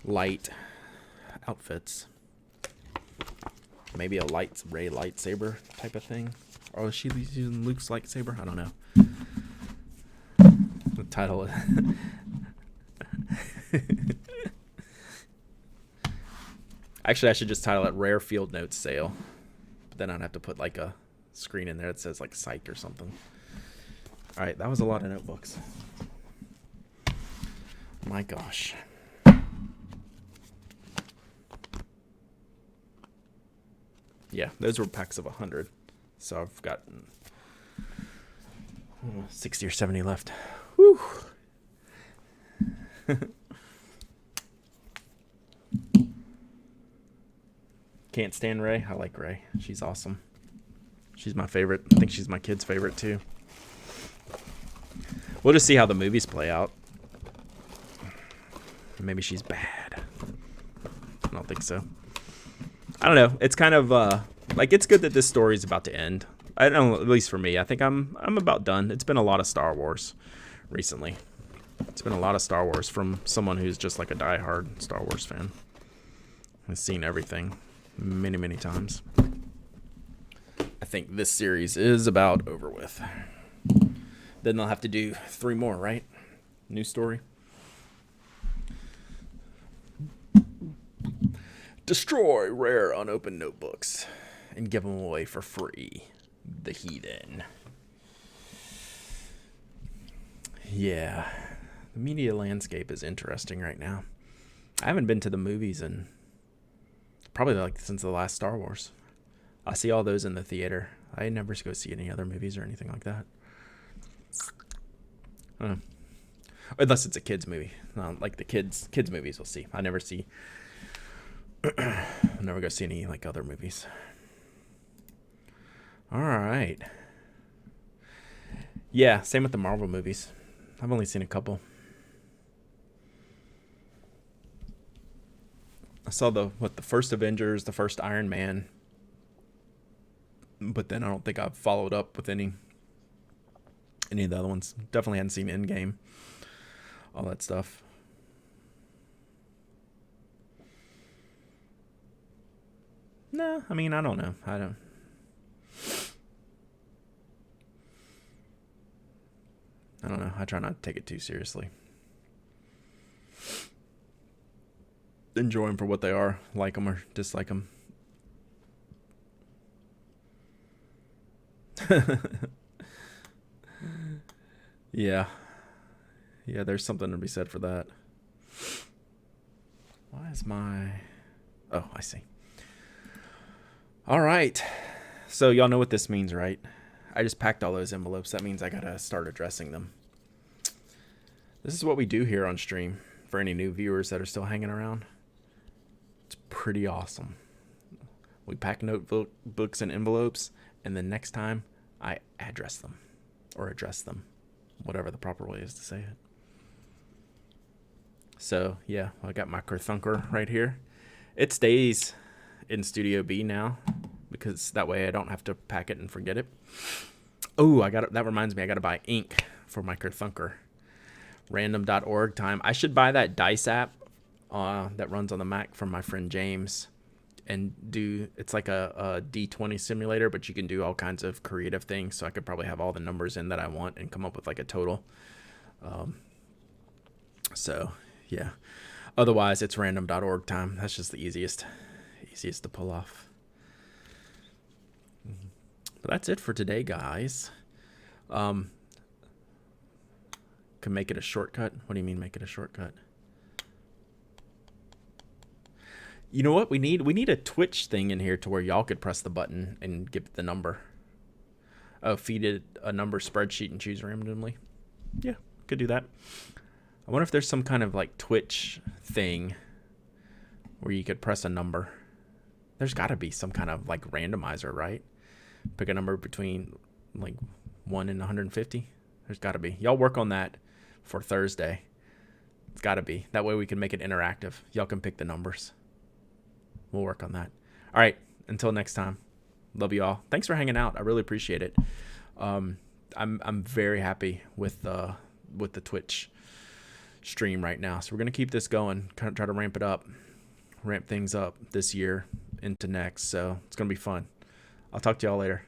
light outfits. Maybe a Rey lightsaber type of thing. Or is she using Luke's lightsaber? I don't know. The title. Actually, I should just title it Rare Field Notes Sale. But then I'd have to put, like, a screen in there that says like psych or something. All right, that was a lot of notebooks. My gosh. Yeah, those were packs of 100. So I've got 60 or 70 left. Whew. Can't stand Rey. I like Rey. She's awesome. She's my favorite. I think she's my kid's favorite, too. We'll just see how the movies play out. Maybe she's bad. I don't think so. I don't know. It's kind of, like, it's good that this story's about to end. I don't know, at least for me. I think I'm about done. It's been a lot of Star Wars recently. It's been a lot of Star Wars from someone who's just like a diehard Star Wars fan. Has seen everything many, many times. I think this series is about over with. Then they'll have to do 3 more, right? New story. Destroy rare unopened notebooks and give them away for free. The Heathen. Yeah. The media landscape is interesting right now. I haven't been to the movies in probably like since the last Star Wars. I see all those in the theater. I never go see any other movies or anything like that. Unless it's a kids movie. Like the kids movies we'll see. I never see. I'll never go see any like other movies. All right. Yeah, same with the Marvel movies. I've only seen a couple. I saw the first Avengers, the first Iron Man, but then I don't think I've followed up with any of the other ones. Definitely hadn't seen Endgame, all that stuff. No, I mean, I don't know. I don't know. I try not to take it too seriously. Enjoy them for what they are. Like them or dislike them. Yeah. Yeah, there's something to be said for that. Why is my... Oh, I see. All right. So y'all know what this means, right? I just packed all those envelopes. That means I gotta start addressing them. This is what we do here on stream for any new viewers that are still hanging around. It's pretty awesome. We pack notebooks and envelopes, and then next time I address them or address them, whatever the proper way is to say it. So yeah, I got my Kerthunker right here. It stays in Studio B now because that way I don't have to pack it and forget it. Oh, that reminds me, I got to buy ink for my Kerthunker. Random.org time. I should buy that dice app that runs on the Mac from my friend James and it's like a D20 simulator, but you can do all kinds of creative things. So I could probably have all the numbers in that I want and come up with like a total. So yeah, otherwise it's random.org time. That's just the easiest to pull off. But that's it for today, guys. Can make it a shortcut. What do you mean make it a shortcut? You know what we need? We need a Twitch thing in here to where y'all could press the button and give it the number. Oh, feed it a number spreadsheet and choose randomly. Yeah, could do that. I wonder if there's some kind of like Twitch thing where you could press a number. There's got to be some kind of like randomizer, right? Pick a number between like 1 and 150. There's got to be. Y'all work on that for Thursday. It's got to be. That way we can make it interactive. Y'all can pick the numbers. We'll work on that. All right. Until next time. Love you all. Thanks for hanging out. I really appreciate it. I'm very happy with the Twitch stream right now. So we're going to keep this going. Try to ramp things up this year into next. So it's going to be fun. I'll talk to y'all later.